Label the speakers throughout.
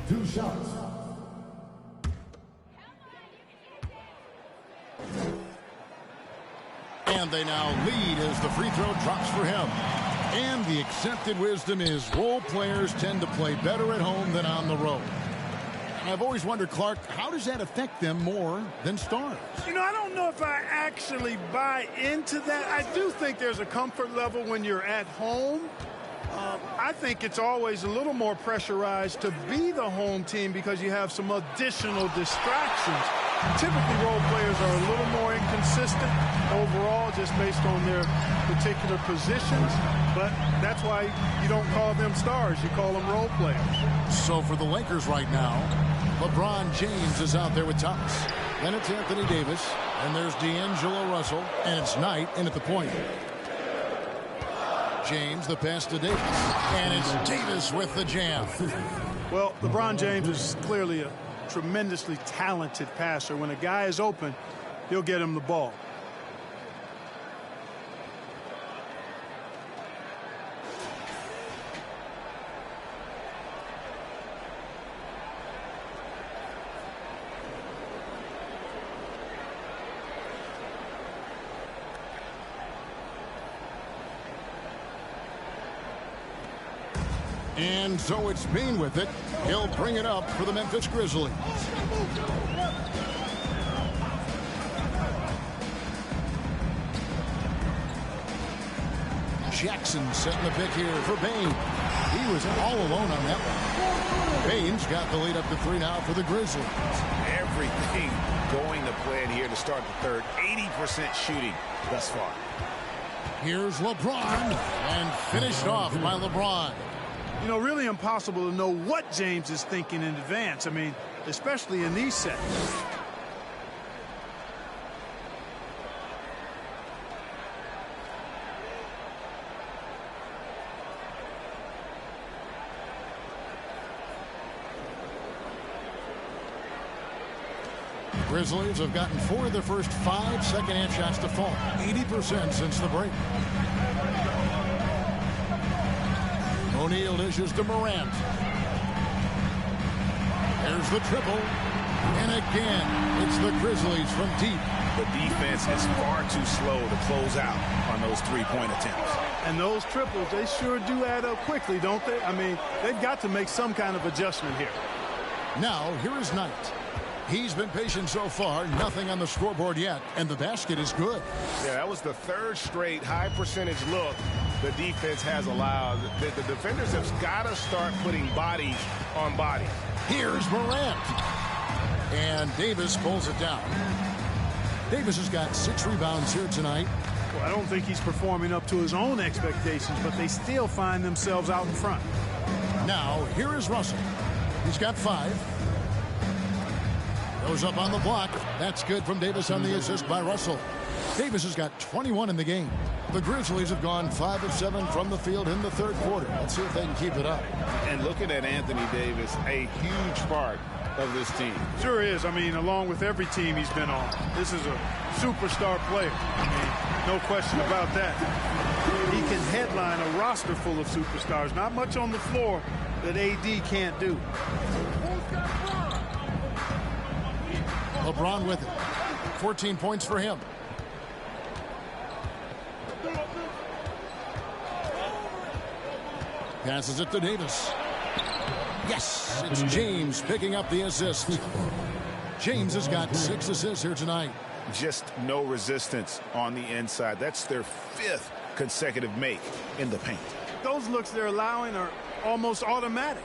Speaker 1: 2 shots.
Speaker 2: And they now lead as the free throw drops for him. And the accepted wisdom is role players tend to play better at home than on the road. I've always wondered, Clark, how does that affect them more than stars?
Speaker 3: You know, I don't know if I actually buy into that. I do think there's a comfort level when you're at home. I think it's always a little more pressurized to be the home team because you have some additional distractions. Typically, role players are a little more inconsistent overall just based on their particular positions. But that's why you don't call them stars. You call them role players.
Speaker 2: So for the Lakers right now, LeBron James is out there with Thomas. Then it's Anthony Davis. And there's D'Angelo Russell. And it's Knight in at the point. James, the pass to Davis. And it's Davis with the jam.
Speaker 3: Well, LeBron James is clearly a tremendously talented passer. When a guy is open, he'll get him the ball.
Speaker 2: And so it's Bean with it. He'll bring it up for the Memphis Grizzlies. Jackson setting the pick here for Bain. He was all alone on that one. Bain's got the lead up to 3 now for the Grizzlies.
Speaker 4: Everything going to plan here to start the third. 80% shooting thus far.
Speaker 2: Here's LeBron. And finished off by LeBron.
Speaker 3: You know, really impossible to know what James is thinking in advance. I mean, especially in these sets.
Speaker 2: Grizzlies have gotten 4 of their first 5 second-half shots to fall. 80% since the break. O'Neal dishes to Morant. There's the triple. And again, it's the Grizzlies from deep.
Speaker 4: The defense is far too slow to close out on those three-point attempts.
Speaker 3: And those triples, they sure do add up quickly, don't they? I mean, they've got to make some kind of adjustment here.
Speaker 2: Now, here is Knight. He's been patient so far. Nothing on the scoreboard yet. And the basket is good.
Speaker 4: Yeah, that was the third straight high-percentage look the defense has allowed. The defenders have got to start putting body on body.
Speaker 2: Here's Morant. And Davis pulls it down. Davis has got 6 rebounds here tonight.
Speaker 3: Well, I don't think he's performing up to his own expectations, but they still find themselves out in front.
Speaker 2: Now, here is Russell. He's got 5. Goes up on the block. That's good from Davis on the assist by Russell. Davis has got 21 in the game. The Grizzlies have gone 5 of 7 from the field in the third quarter. Let's see if they can keep it up.
Speaker 4: And looking at Anthony Davis, a huge part of this team.
Speaker 3: Sure is. I mean, along with every team he's been on. This is a superstar player. I mean, no question about that. He can headline a roster full of superstars. Not much on the floor that AD can't do.
Speaker 2: LeBron with it. 14 points for him. Passes it to Davis. Yes, it's James picking up the assist. James has got 6 assists here tonight.
Speaker 4: Just no resistance on the inside. That's their 5th consecutive make in the paint.
Speaker 3: Those looks they're allowing are almost automatic.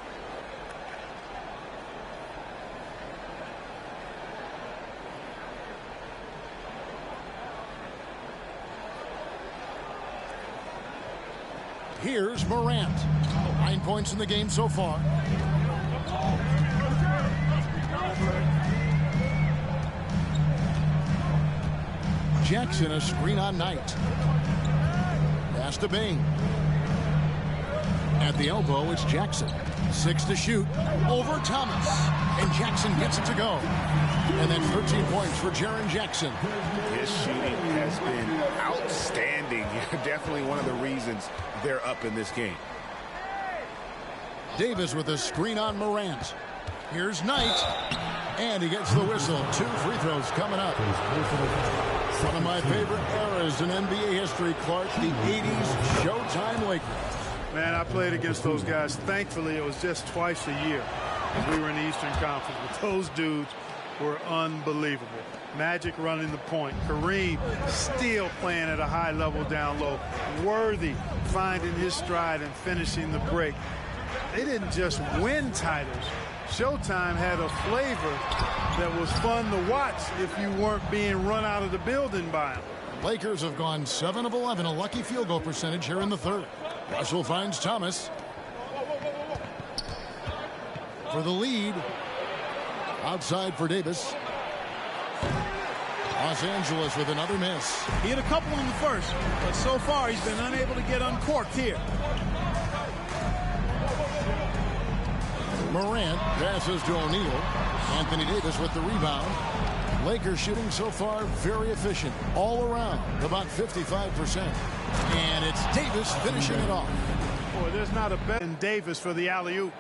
Speaker 2: Here's Morant. 9 points in the game so far. Jackson, a screen on Knight. Pass to Bain. At the elbow, it's Jackson. 6 to shoot. Over Thomas. And Jackson gets it to go. And that's 13 points for Jaren Jackson.
Speaker 4: His shooting has been outstanding. Definitely one of the reasons they're up in this game.
Speaker 2: Davis with a screen on Morant. Here's Knight. And he gets the whistle. 2 free throws coming up. One of my favorite eras in NBA history, Clark, the 80s Showtime Lakers.
Speaker 3: Man, I played against those guys. Thankfully, it was just twice a year. We were in the Eastern Conference, but those dudes were unbelievable. Magic running the point. Kareem still playing at a high level down low. Worthy finding his stride and finishing the break. They didn't just win titles. Showtime had a flavor that was fun to watch if you weren't being run out of the building by them.
Speaker 2: Lakers have gone 7 of 11, a lucky field goal percentage here in the third. Russell finds Thomas for the lead. Outside for Davis. Los Angeles with another miss.
Speaker 1: He had a couple in the first, but so far he's been unable to get uncorked here.
Speaker 2: Morant passes to O'Neal. Anthony Davis with the rebound. Lakers shooting so far very efficient all around, about 55%. And it's Davis finishing it off.
Speaker 3: Boy, there's not a better than Davis for the alley-oop.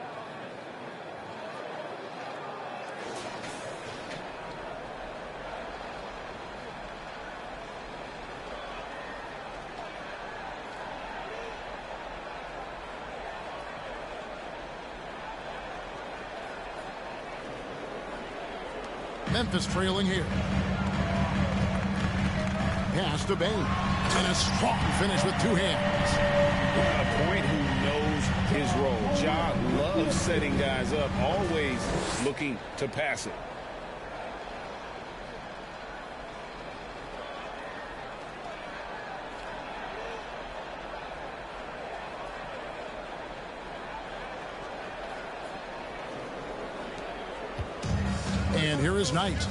Speaker 2: Memphis trailing here. Pass to Bain. And a strong finish with 2 hands.
Speaker 4: A point who knows his role. Ja loves setting guys up, always looking to pass it.
Speaker 2: And here is Knight.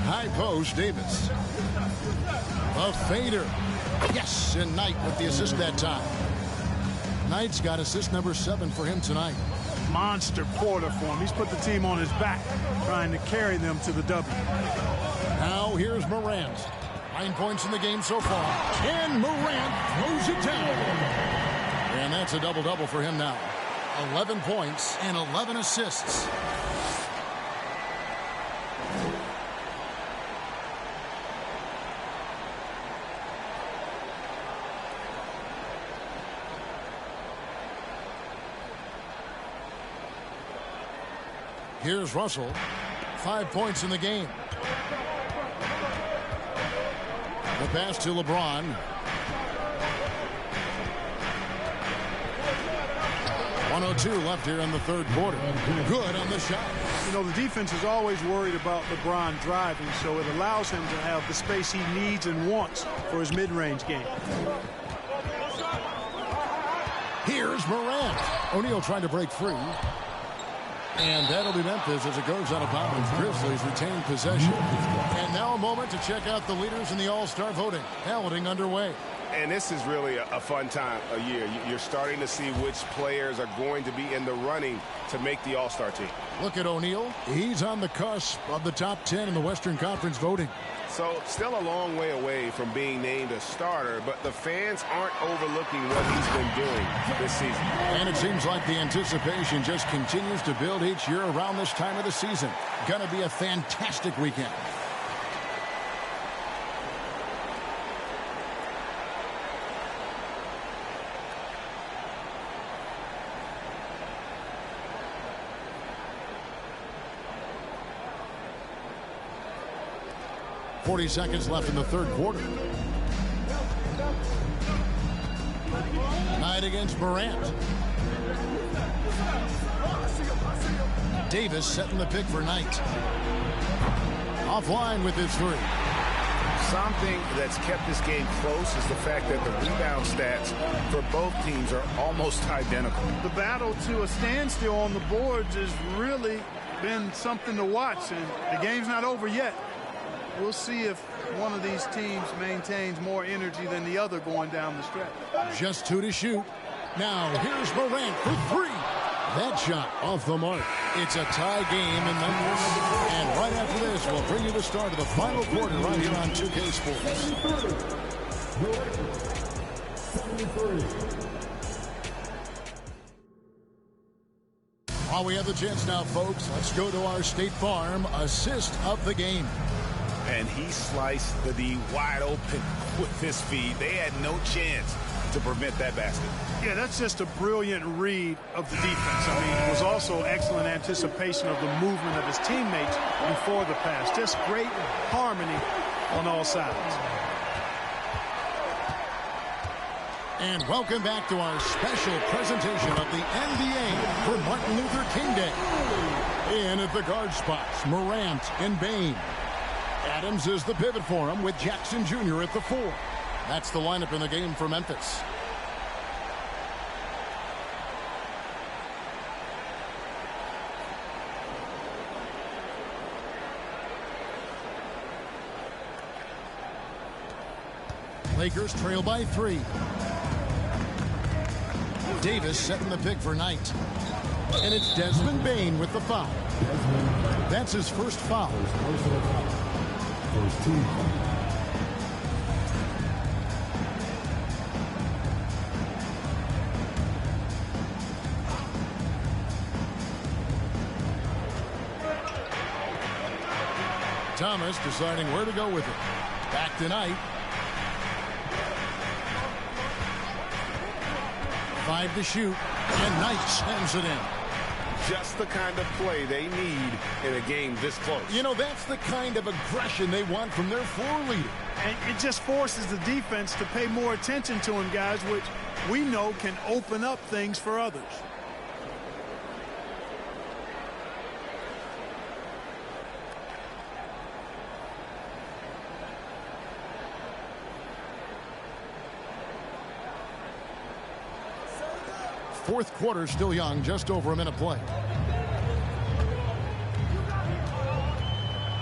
Speaker 2: High post, Davis. A fader. Yes, and Knight with the assist that time. Knight's got assist number 7 for him tonight.
Speaker 3: Monster quarter for him. He's put the team on his back, trying to carry them to the W.
Speaker 2: Now here's Morant. 9 points in the game so far. And Morant throws it down. And that's a double-double for him now. 11 points and 11 assists. Here's Russell. 5 points in the game. The pass to LeBron. 1:02 left here in the third quarter. Good on the shot.
Speaker 3: You know, the defense is always worried about LeBron driving, so it allows him to have the space he needs and wants for his mid-range game.
Speaker 2: Here's Morant. O'Neal trying to break free. And that'll be Memphis as it goes out of bounds. Grizzlies retain possession. And now a moment to check out the leaders in the All-Star voting. Balloting underway.
Speaker 4: And this is really a fun time of year. You're starting to see which players are going to be in the running to make the All-Star team.
Speaker 2: Look at O'Neal. He's on the cusp of the top 10 in the Western Conference voting.
Speaker 4: So still a long way away from being named a starter, but the fans aren't overlooking what he's been doing this season.
Speaker 2: And it seems like the anticipation just continues to build each year around this time of the season. Gonna be a fantastic weekend. .40 seconds left in the third quarter. Knight against Morant. Davis setting the pick for Knight. Offline with his 3.
Speaker 4: Something that's kept this game close is the fact that the rebound stats for both teams are almost identical.
Speaker 3: The battle to a standstill on the boards has really been something to watch, and the game's not over yet. We'll see if one of these teams maintains more energy than the other going down the stretch.
Speaker 2: Just 2 to shoot. Now here's Morant for 3. That shot off the mark. It's a tie game in Memphis. And right after this, we'll bring you the start of the final quarter right here on 2K Sports. While we have the chance now, folks, let's go to our State Farm assist of the game.
Speaker 4: And he sliced the D wide open with his feed. They had no chance to prevent that basket.
Speaker 3: Yeah, that's just a brilliant read of the defense. I mean, it was also excellent anticipation of the movement of his teammates before the pass. Just great harmony on all sides.
Speaker 2: And welcome back to our special presentation of the NBA for Martin Luther King Day. In at the guard spots, Morant and Bane. Adams is the pivot for him with Jackson Jr. at the 4. That's the lineup in the game for Memphis. Lakers trail by 3. Davis setting the pick for Knight. And it's Desmond Bane with the foul. That's his first foul.
Speaker 5: First team foul.
Speaker 2: Thomas deciding where to go with it. Back to Knight. 5 to shoot, and Knight slams it in.
Speaker 4: Just the kind of play they need in a game this close.
Speaker 2: You know, that's the kind of aggression they want from their floor leader.
Speaker 3: And it just forces the defense to pay more attention to him, guys, which we know can open up things for others.
Speaker 2: Fourth quarter still young, just over a minute play.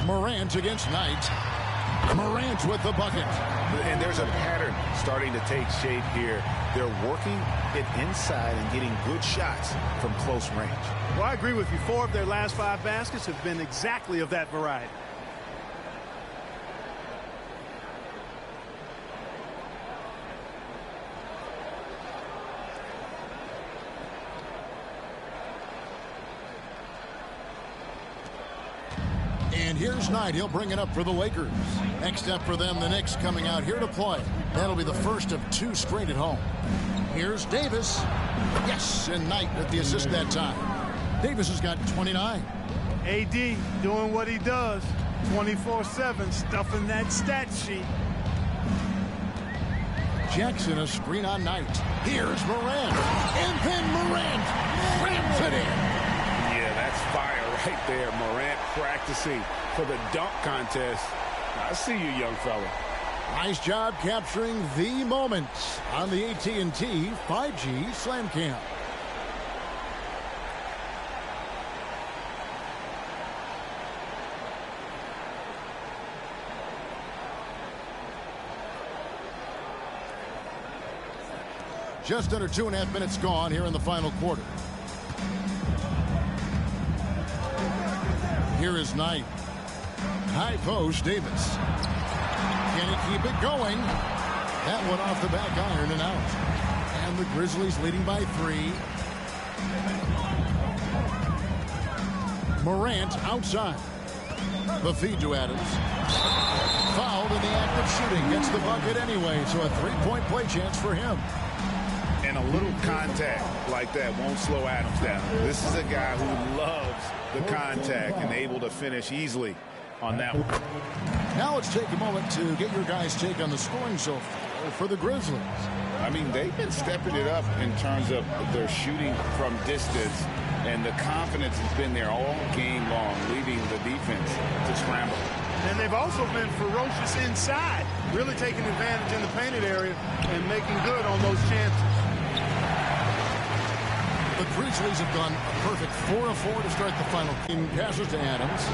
Speaker 2: Morant against Knight. Morant with the bucket.
Speaker 4: And there's a pattern starting to take shape here. They're working it inside and getting good shots from close range.
Speaker 3: Well, I agree with you. 4 of their last 5 baskets have been exactly of that variety.
Speaker 2: And here's Knight. He'll bring it up for the Lakers. Next up for them, the Knicks coming out here to play. That'll be the first of 2 straight at home. Here's Davis. Yes, and Knight with the assist that time. Davis has got 29.
Speaker 3: AD doing what he does. 24/7, stuffing that stat sheet.
Speaker 2: Jackson a screen on Knight. Here's Morant. And then Morant rams it in.
Speaker 4: Yeah, that's fire right there. Morant practicing for the dunk contest. I see you, young fella.
Speaker 2: Nice job capturing the moment on the AT&T 5G Slam Cam. Just under 2.5 minutes gone here in the final quarter. Here is Knight. High post, Davis. Can he keep it going? That one off the back iron and out. And the Grizzlies leading by 3. Morant outside. The feed to Adams. Fouled in the act of shooting. Gets the bucket anyway, so a 3-point play chance for him.
Speaker 4: And a little contact like that won't slow Adams down. This is a guy who loves the contact and able to finish easily on that one.
Speaker 2: Now let's take a moment to get your guys' take on the scoring so far for the Grizzlies.
Speaker 4: I mean, they've been stepping it up in terms of their shooting from distance, and the confidence has been there all game long, leading the defense to scramble.
Speaker 3: And they've also been ferocious inside, really taking advantage in the painted area and making good on those chances.
Speaker 2: The Grizzlies have done a perfect 4 of 4 to start the final game. Passes to Adams.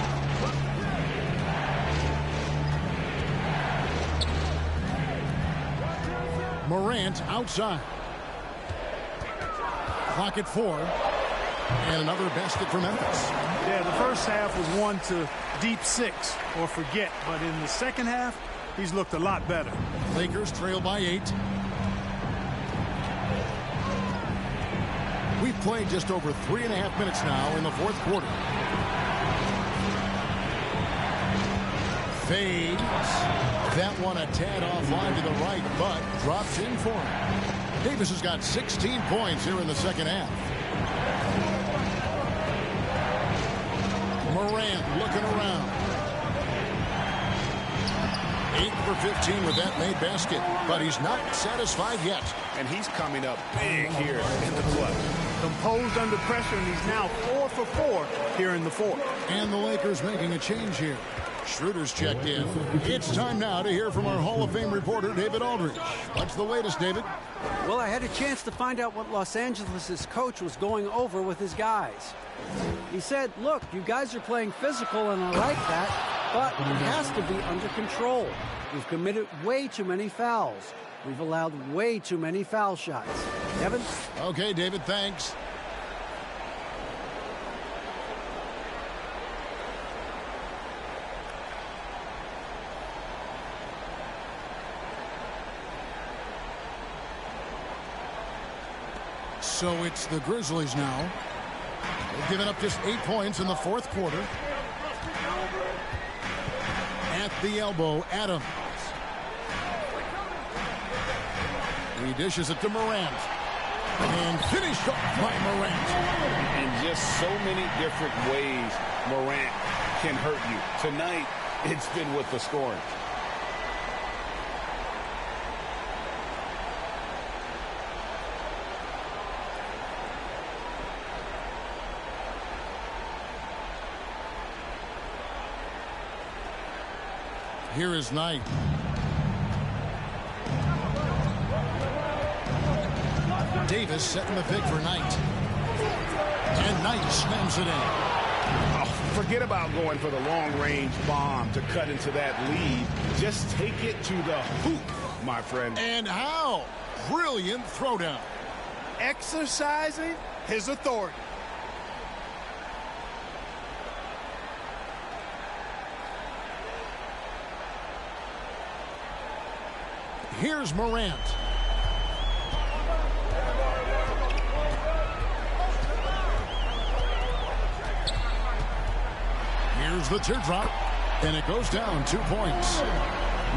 Speaker 2: Morant outside. Clock at 4. And another basket for Memphis.
Speaker 3: Yeah, the first half was one to deep 6 or forget. But in the second half, he's looked a lot better.
Speaker 2: Lakers trail by 8. We've played just over 3.5 minutes now in the fourth quarter. Fades. That one a tad offline to the right, but drops in for him. Davis has got 16 points here in the second half. Morant looking around. 8 for 15 with that made basket, but he's not satisfied yet.
Speaker 4: And he's coming up big here in the clutch.
Speaker 3: Composed under pressure, and he's now 4 for 4 here in the fourth.
Speaker 2: And the Lakers making a change here. Schroeder's checked in. It's time now to hear from our Hall of Fame reporter, David Aldridge. What's the latest, David?
Speaker 5: Well, I had a chance to find out what Los Angeles' coach was going over with his guys. He said, look, you guys are playing physical, and I like that, but it has to be under control. We've committed way too many fouls. We've allowed way too many foul shots. Kevin?
Speaker 2: Okay, David, thanks. So it's the Grizzlies now. They've given up just 8 points in the fourth quarter. At the elbow, Adams. He dishes it to Morant. And finished off by Morant.
Speaker 4: In just so many different ways, Morant can hurt you. Tonight, it's been with the scoring.
Speaker 2: Here is Knight. Davis setting the pick for Knight. And Knight slams it in.
Speaker 4: Oh, forget about going for the long-range bomb to cut into that lead. Just take it to the hoop, my friend.
Speaker 2: And how? Brilliant throwdown.
Speaker 3: Exercising his authority.
Speaker 2: Here's Morant. Here's the teardrop. And it goes down 2 points.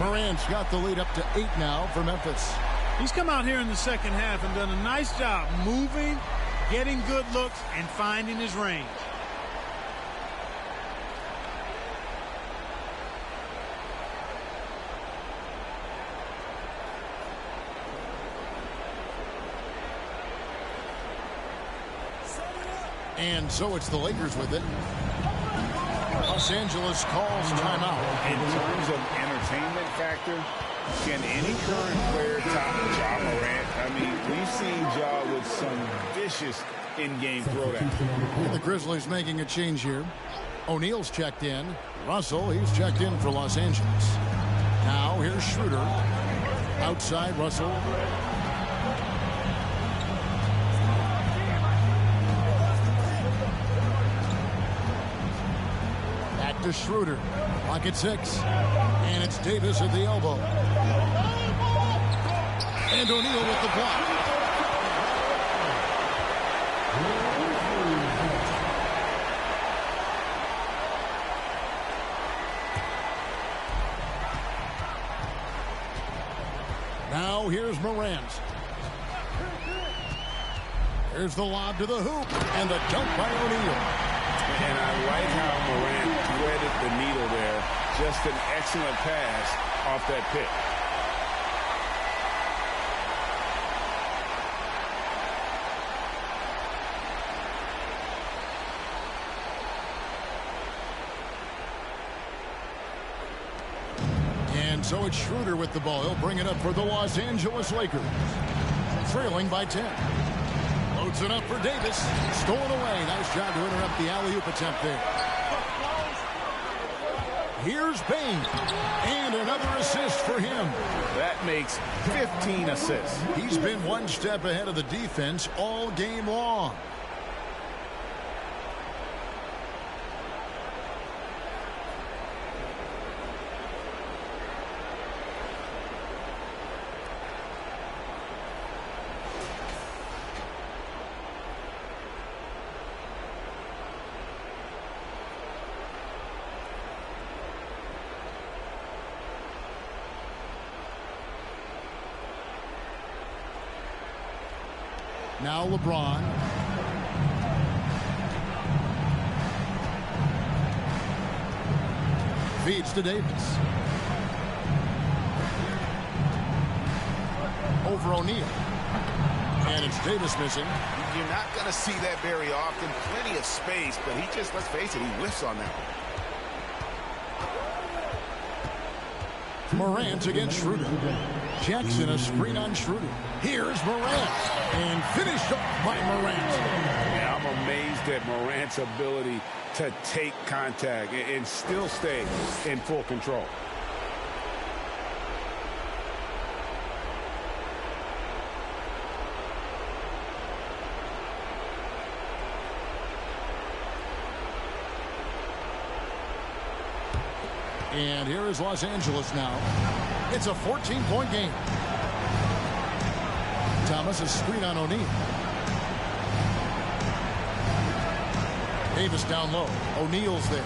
Speaker 2: Morant's got the lead up to 8 now for Memphis.
Speaker 1: He's come out here in the second half and done a nice job moving, getting good looks, and finding his range.
Speaker 2: And so it's the Lakers with it. Los Angeles calls timeout.
Speaker 4: In terms of entertainment factor, can any current player top Ja Morant? I mean, we've seen Ja with some vicious in-game throwdowns.
Speaker 2: The Grizzlies making a change here. O'Neal's checked in. Russell, he's checked in for Los Angeles. Now here's Schroeder. Outside Russell. To Schroeder. Clock at 6. And it's Davis at the elbow. And O'Neal with the block. Now here's Morant. Here's the lob to the hoop. And the dunk by O'Neal.
Speaker 4: And I like how Morant threaded the needle there. Just an excellent pass off that pick.
Speaker 2: And so it's Schroeder with the ball. He'll bring it up for the Los Angeles Lakers. Trailing by 10. Loads it up for Davis. Stolen away. Nice job to interrupt the alley-oop attempt there. Here's Bain. And another assist for him.
Speaker 4: That makes 15 assists.
Speaker 2: He's been one step ahead of the defense all game long. Now LeBron. Feeds to Davis. Over O'Neal. And it's Davis missing.
Speaker 6: You're not going to see that very often. Plenty of space, but he just, let's face it, he whiffs on that one.
Speaker 2: Morant against Schroeder. Jackson a screen on Schroeder. Here's Morant. And finished off by Morant.
Speaker 4: Yeah, I'm amazed at Morant's ability to take contact and still stay in full control.
Speaker 2: And here is Los Angeles now. It's a 14-point game. Thomas a screen on O'Neal. Davis down low. O'Neal's there.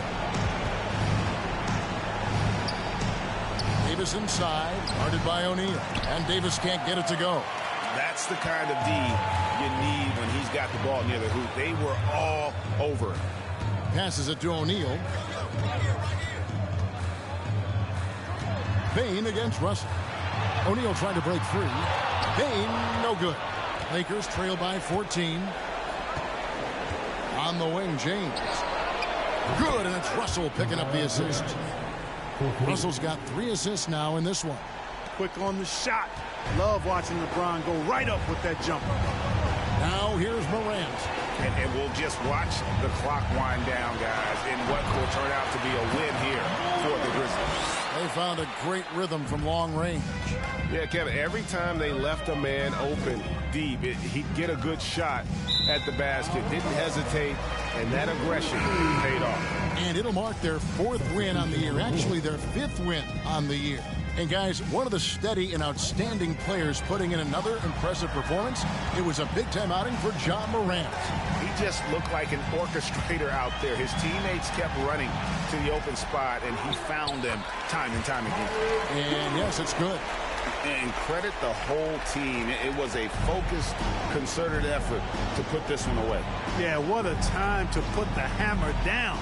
Speaker 2: Davis inside. Guarded by O'Neal. And Davis can't get it to go.
Speaker 6: That's the kind of D you need when he's got the ball near the hoop. They were all over him.
Speaker 2: Passes it to O'Neal. Bain against Russell. O'Neal trying to break free. Bain, no good. Lakers trail by 14. On the wing, James. Good, and it's Russell picking up the assist. Russell's got 3 assists now in this one.
Speaker 3: Quick on the shot. Love watching LeBron go right up with that jumper.
Speaker 2: Now here's Morant.
Speaker 6: And we'll just watch the clock wind down, guys, in what will turn out to be a win here for the Grizzlies.
Speaker 2: They found a great rhythm from long range.
Speaker 7: Yeah, Kevin, every time they left a man open deep, he'd get a good shot at the basket. Didn't hesitate, and that aggression paid off.
Speaker 2: And it'll mark their 4th win on the year. Actually, their 5th win on the year. And guys, one of the steady and outstanding players putting in another impressive performance. It was a big-time outing for John Morant.
Speaker 6: He just looked like an orchestrator out there. His teammates kept running to the open spot, and he found them time and time again.
Speaker 2: And yes, it's good.
Speaker 6: And credit the whole team. It was a focused, concerted effort to put this one away.
Speaker 3: Yeah, what a time to put the hammer down.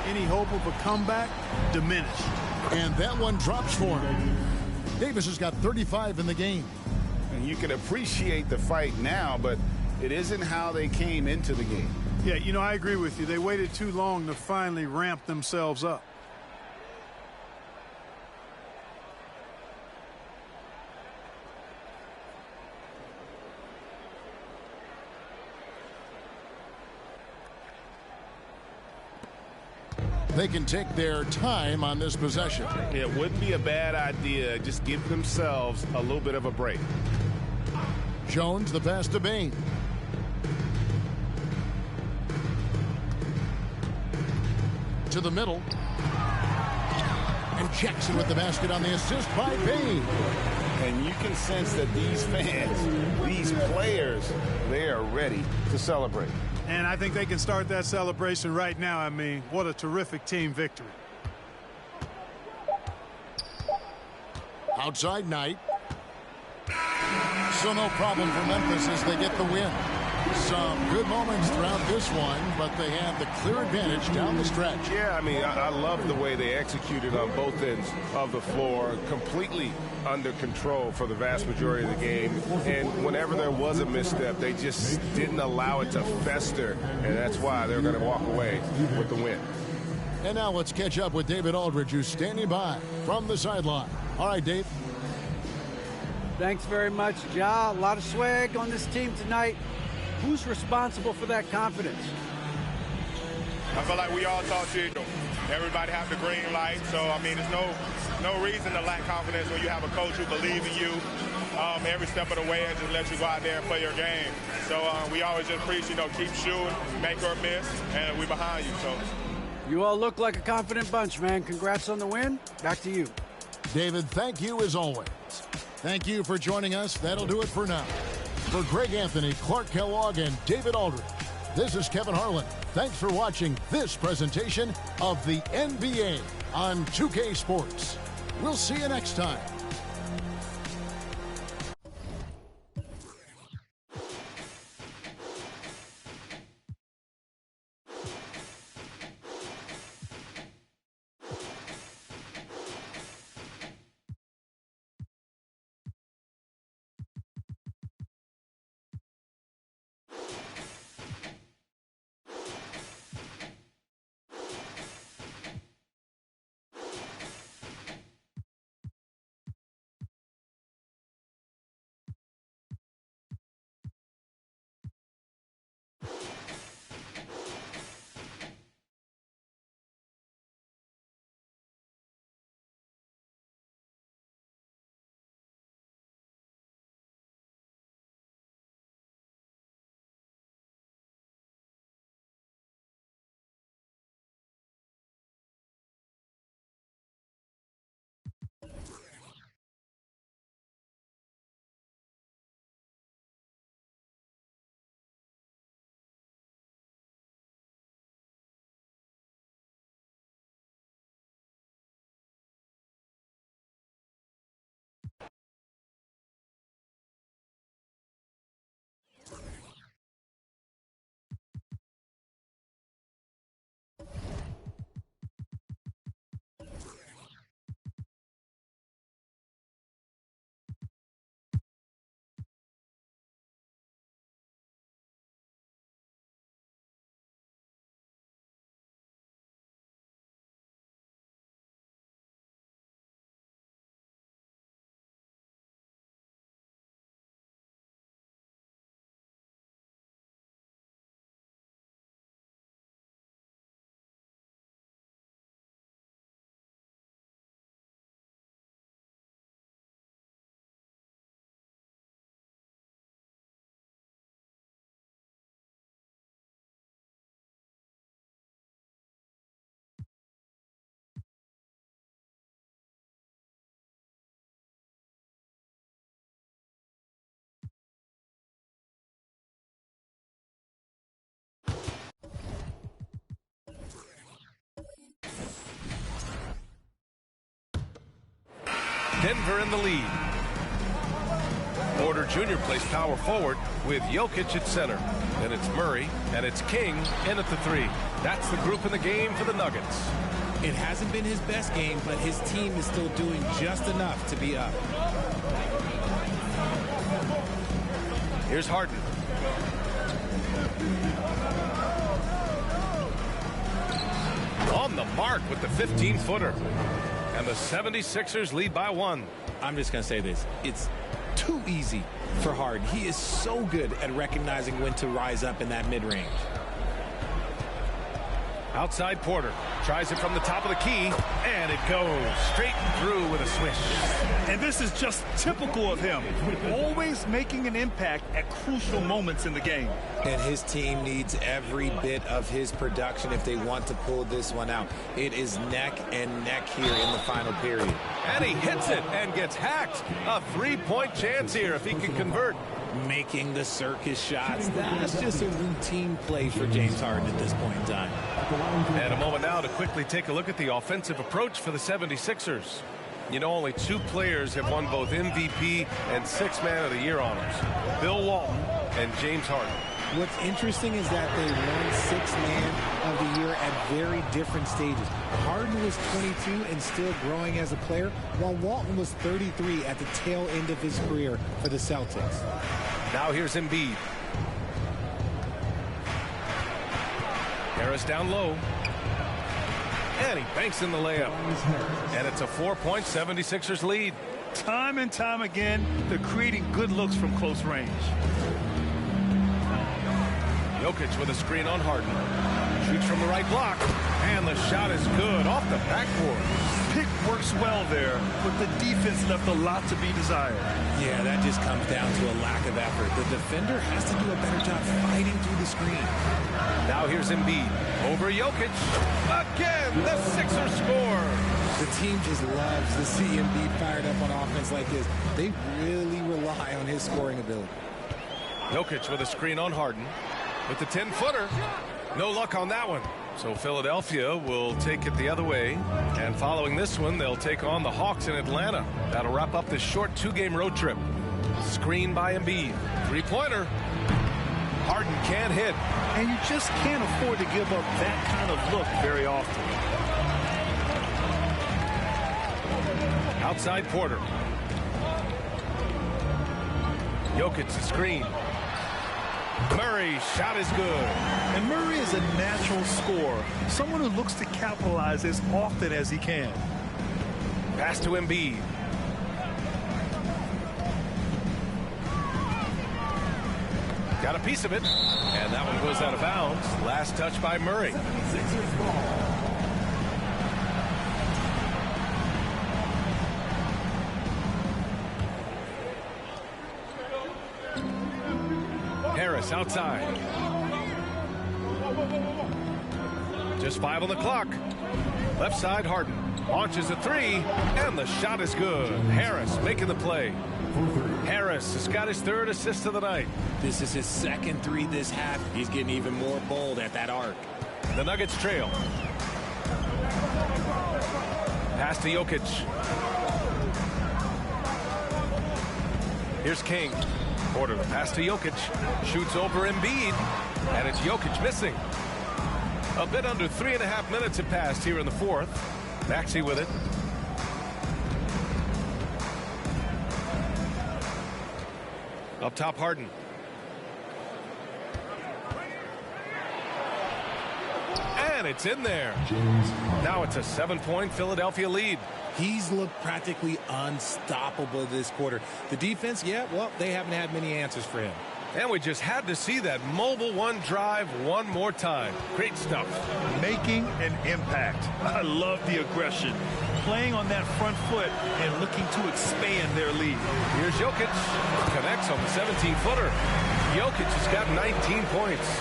Speaker 3: Any hope of a comeback diminished.
Speaker 2: And that one drops for him. Davis has got 35 in the game.
Speaker 6: And you can appreciate the fight now, but it isn't how they came into the game.
Speaker 3: Yeah, you know, I agree with you. They waited too long to finally ramp themselves up.
Speaker 2: They can take their time on this possession.
Speaker 7: It wouldn't be a bad idea. Just give themselves a little bit of a break.
Speaker 2: Jones, the pass to Bain. To the middle. And Jackson with the basket on the assist by Bain.
Speaker 6: And you can sense that these fans, these players, they are ready to celebrate.
Speaker 3: And I think they can start that celebration right now. I mean, what a terrific team victory.
Speaker 2: Outside Knight. So no problem for Memphis as they get the win. Some good moments throughout this one, but they have the clear advantage down the stretch.
Speaker 7: Yeah, I mean, I love the way they executed on both ends of the floor. Completely under control for the vast majority of the game. And whenever there was a misstep, they just didn't allow it to fester. And that's why they're going to walk away with the win.
Speaker 2: And now let's catch up with David Aldridge, who's standing by from the sideline. All right, Dave.
Speaker 5: Thanks very much, Ja. A lot of swag on this team tonight. Who's responsible for that confidence?
Speaker 8: I feel like we all talk to each other. Everybody have the green light. So, I mean, there's no reason to lack confidence when you have a coach who believes in you every step of the way and just lets you go out there and play your game. So we always just preach, keep shooting, make or miss, and we behind you. So
Speaker 5: you all look like a confident bunch, man. Congrats on the win. Back to you.
Speaker 2: David, thank you as always. Thank you for joining us. That'll do it for now. For Greg Anthony, Clark Kellogg, and David Aldridge, this is Kevin Harlan. Thanks for watching this presentation of the NBA on 2K Sports. We'll see you next time.
Speaker 7: Denver in the lead. Porter Jr. plays power forward with Jokic at center. Then it's Murray, and it's King in at the 3. That's the group in the game for the Nuggets.
Speaker 9: It hasn't been his best game, but his team is still doing just enough to be up.
Speaker 7: Here's Harden. On the mark with the 15-footer. And the 76ers lead by 1.
Speaker 9: I'm just going to say this. It's too easy for Harden. He is so good at recognizing when to rise up in that mid-range.
Speaker 7: Outside Porter. Tries it from the top of the key, and it goes straight through with a swish.
Speaker 10: And this is just typical of him. Always making an impact at crucial moments in the game.
Speaker 9: And his team needs every bit of his production if they want to pull this one out. It is neck and neck here in the final period.
Speaker 7: And he hits it and gets hacked. A 3-point chance here if he can convert.
Speaker 9: Making the circus shots. That's just a routine play for James Harden at this point in time.
Speaker 7: And a moment now to quickly take a look at the offensive approach for the 76ers. You know, only 2 players have won both MVP and 6th Man of the Year honors. Bill Walton and James Harden.
Speaker 9: What's interesting is that they won 6th Man of the Year at very different stages. Harden was 22 and still growing as a player, while Walton was 33 at the tail end of his career for the Celtics.
Speaker 7: Now here's Embiid. Harris down low. And he banks in the layup. And it's a 4-point 76ers lead.
Speaker 10: Time and time again, they're creating good looks from close range.
Speaker 7: Jokic with a screen on Harden. Shoots from the right block. And the shot is good off the backboard.
Speaker 10: Pick works well there, but the defense left a lot to be desired.
Speaker 9: Yeah, that just comes down to a lack of effort. The defender has to do a better job fighting through the screen.
Speaker 7: Now here's Embiid. Over Jokic. Again, the Sixers score.
Speaker 9: The team just loves to see Embiid fired up on offense like this. They really rely on his scoring ability.
Speaker 7: Jokic with a screen on Harden. With the 10-footer. No luck on that one. So Philadelphia will take it the other way. And following this one, they'll take on the Hawks in Atlanta. That'll wrap up this short 2-game road trip. Screen by Embiid. 3-pointer. Harden can't hit.
Speaker 10: And you just can't afford to give up that kind of look very often.
Speaker 7: Outside Porter. Jokic the screen. Murray, shot is good.
Speaker 10: And Murray is a natural scorer, someone who looks to capitalize as often as he can.
Speaker 7: Pass to Embiid. Got a piece of it, and that one goes out of bounds. Last touch by Murray. Harris outside. Just 5 on the clock. Left side, Harden launches a 3, and the shot is good. Harris making the play. Harris has got his 3rd assist of the night.
Speaker 9: This is his 2nd 3 this half. He's getting even more bold at that arc.
Speaker 7: The Nuggets trail. Pass to Jokic. Here's King. Porter, the pass to Jokic. Shoots over Embiid. And it's Jokic missing. A bit under 3.5 minutes have passed here in the 4th. Maxey with it. Up top, Harden. And it's in there. Now it's a 7-point Philadelphia lead.
Speaker 9: He's looked practically unstoppable this quarter. The defense, yeah, well, they haven't had many answers for him.
Speaker 7: And we just had to see that mobile one drive one more time. Great stuff.
Speaker 10: Making an impact. I love the aggression. Playing on that front foot and looking to expand their lead.
Speaker 7: Here's Jokic. Connects on the 17-footer. Jokic has got 19 points.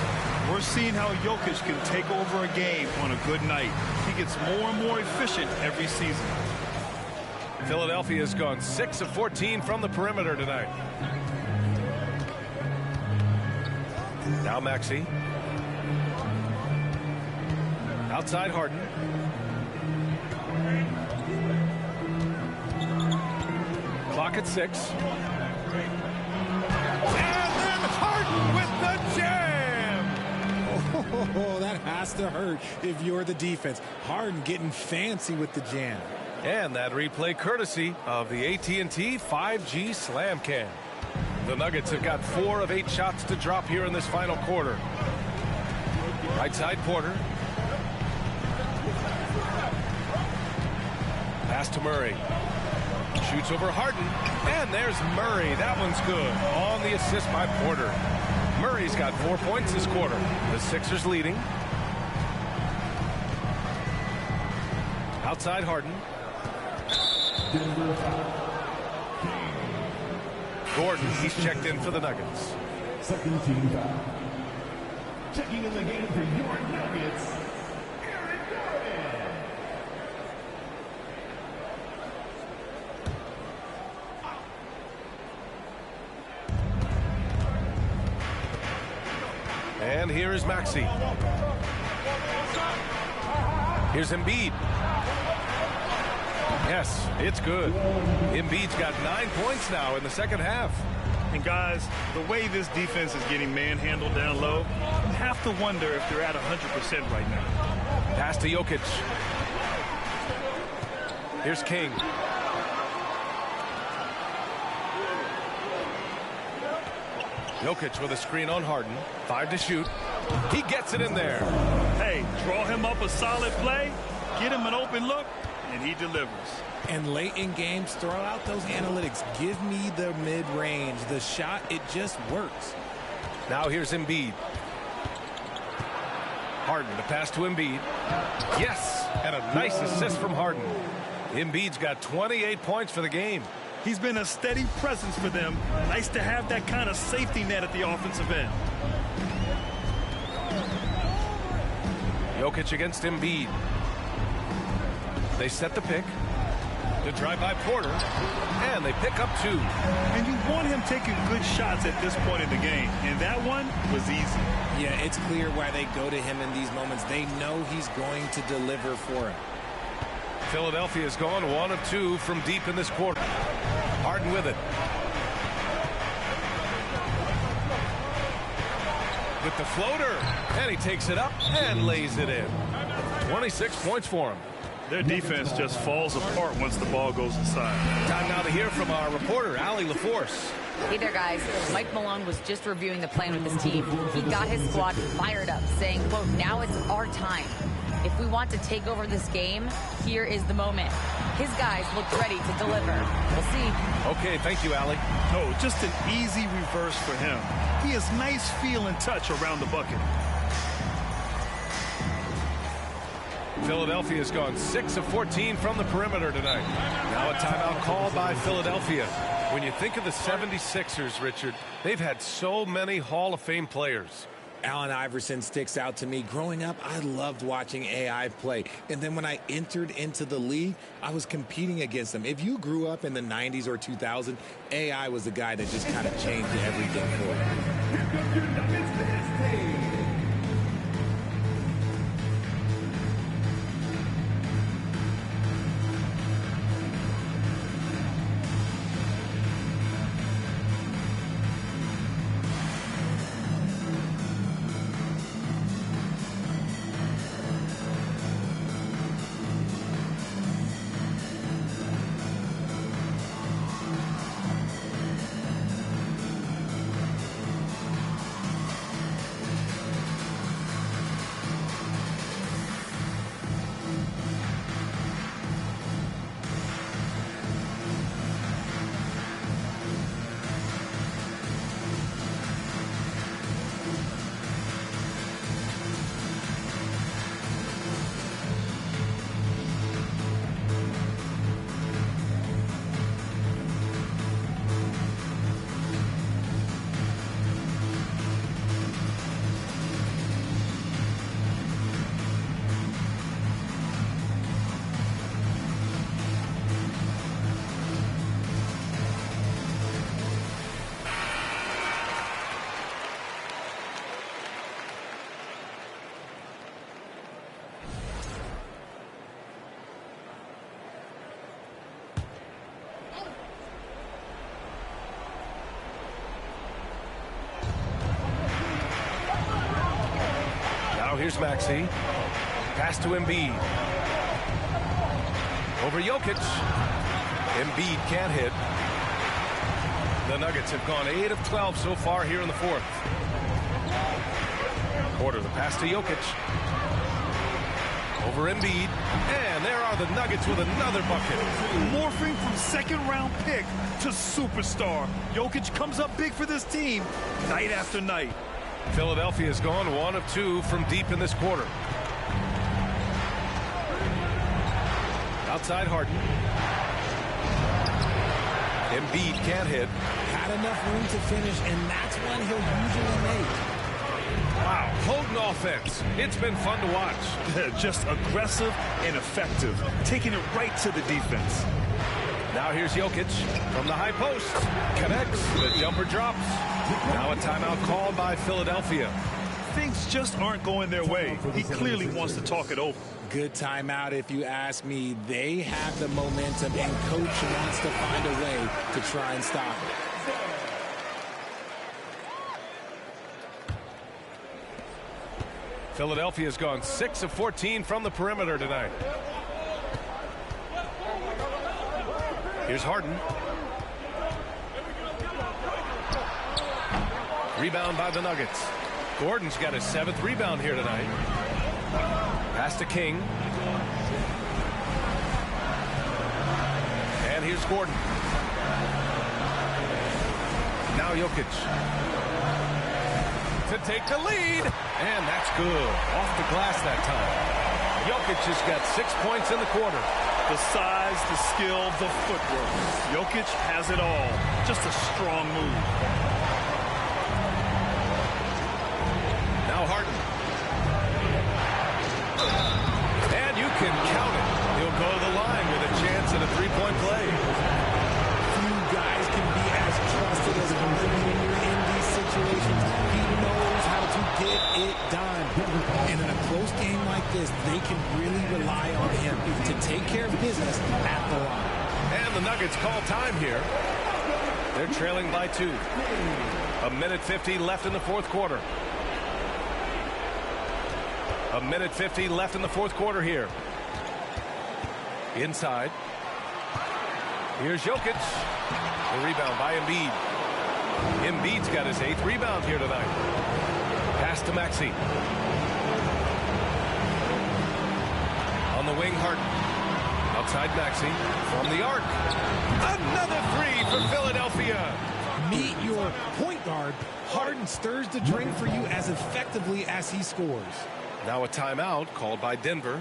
Speaker 10: We're seeing how Jokic can take over a game on a good night. He gets more and more efficient every season.
Speaker 7: Philadelphia has gone 6 of 14 from the perimeter tonight. Now Maxey. Outside Harden. clock at 6.
Speaker 10: And then Harden with the jam.
Speaker 9: Oh, that has to hurt if you're the defense. Harden getting fancy with the jam.
Speaker 7: And that replay courtesy of the AT&T 5G Slam Cam. The Nuggets have got 4 of 8 shots to drop here in this final quarter. Right side Porter. Pass to Murray. Shoots over Harden. And there's Murray. That one's good. On the assist by Porter. Murray's got 4 points this quarter. The Sixers leading. Outside Harden. Gordon, he's checked in for the Nuggets.
Speaker 11: Second team foul. Checking in the game for your Nuggets, Aaron Gordon.
Speaker 7: And here is Maxey. Here's Embiid. Yes, it's good. Embiid's got 9 points now in the second half.
Speaker 10: And guys, the way this defense is getting manhandled down low, you have to wonder if they're at 100% right now.
Speaker 7: Pass to Jokic. Here's King. Jokic with a screen on Harden. 5 to shoot. He gets it in there.
Speaker 10: Hey, draw him up a solid play, get him an open look, and he delivers.
Speaker 9: And late in games, throw out those analytics. Give me the mid-range. The shot, it just works.
Speaker 7: Now here's Embiid. Harden, the pass to Embiid. Yes, and a nice assist from Harden. Embiid's got 28 points for the game.
Speaker 10: He's been a steady presence for them. Nice to have that kind of safety net at the offensive end.
Speaker 7: Jokic against Embiid. They set the pick. The drive by Porter. And they pick up 2.
Speaker 10: And you want him taking good shots at this point in the game. And that one was easy.
Speaker 9: Yeah, it's clear why they go to him in these moments. They know he's going to deliver for him.
Speaker 7: Philadelphia's gone 1 of 2 from deep in this quarter. Harden with it. With the floater. And he takes it up and lays it in. 26 points for him.
Speaker 10: Their defense just falls apart once the ball goes inside.
Speaker 7: Time now to hear from our reporter, Allie LaForce.
Speaker 12: Hey there, guys. Mike Malone was just reviewing the plan with his team. He got his squad fired up, saying, quote, now it's our time. If we want to take over this game, here is the moment. His guys looked ready to deliver. We'll see.
Speaker 7: Okay, thank you, Allie.
Speaker 10: No, just an easy reverse for him. He has nice feel and touch around the bucket.
Speaker 7: Philadelphia's gone 6 of 14 from the perimeter tonight. Now a timeout called by Philadelphia. When you think of the 76ers, Richard, they've had so many Hall of Fame players.
Speaker 9: Allen Iverson sticks out to me. Growing up, I loved watching AI play. And then when I entered into the league, I was competing against him. If you grew up in the 90s or 2000, AI was the guy that just kind of changed everything for you.
Speaker 7: Now here's Maxey. Pass to Embiid. Over Jokic. Embiid can't hit. The Nuggets have gone 8 of 12 so far here in the fourth. Quarter, the pass to Jokic. Over Embiid. And there are the Nuggets with another bucket.
Speaker 10: Morphing from second-round pick to superstar. Jokic comes up big for this team night after night.
Speaker 7: Philadelphia has gone 1 of 2 from deep in this quarter. Outside Harden. Embiid can't hit.
Speaker 9: Had enough room to finish, and that's one he'll usually make.
Speaker 7: Wow, potent offense. It's been fun to watch.
Speaker 10: Just aggressive and effective, taking it right to the defense.
Speaker 7: Now here's Jokic from the high post. Connects. The jumper drops. Now a timeout called by Philadelphia.
Speaker 10: Things just aren't going their way. He clearly wants to talk it over.
Speaker 9: Good timeout if you ask me. They have the momentum, and coach wants to find a way to try and stop it.
Speaker 7: Philadelphia's gone 6 of 14 from the perimeter tonight. Here's Harden. Rebound by the Nuggets. Gordon's got his 7th rebound here tonight. Pass to King. And here's Gordon. Now Jokic. To take the lead. And that's good. Off the glass that time. Jokic has got 6 points in the quarter.
Speaker 10: The size, the skill, the footwork. Jokic has it all. Just a strong move.
Speaker 7: Now Harden. And you can count it. He'll go to the line with a chance at a three-point play.
Speaker 9: Few guys can be as trusted as Harden when you're in these situations. He knows how to get it done. And in a close game like this, they can really rely on him to take care of business at the line.
Speaker 7: And the Nuggets call time here. They're trailing by 2. 1:50 left in the fourth quarter. 1:50 left in the fourth quarter here. Inside. Here's Jokic. The rebound by Embiid. Embiid's got his 8th rebound here tonight. Pass to Maxey. On the wing, Harden. Outside Maxey. From the arc. Another 3 for Philadelphia.
Speaker 9: Meet your point guard. Harden stirs the drink for you as effectively as he scores.
Speaker 7: Now a timeout called by Denver.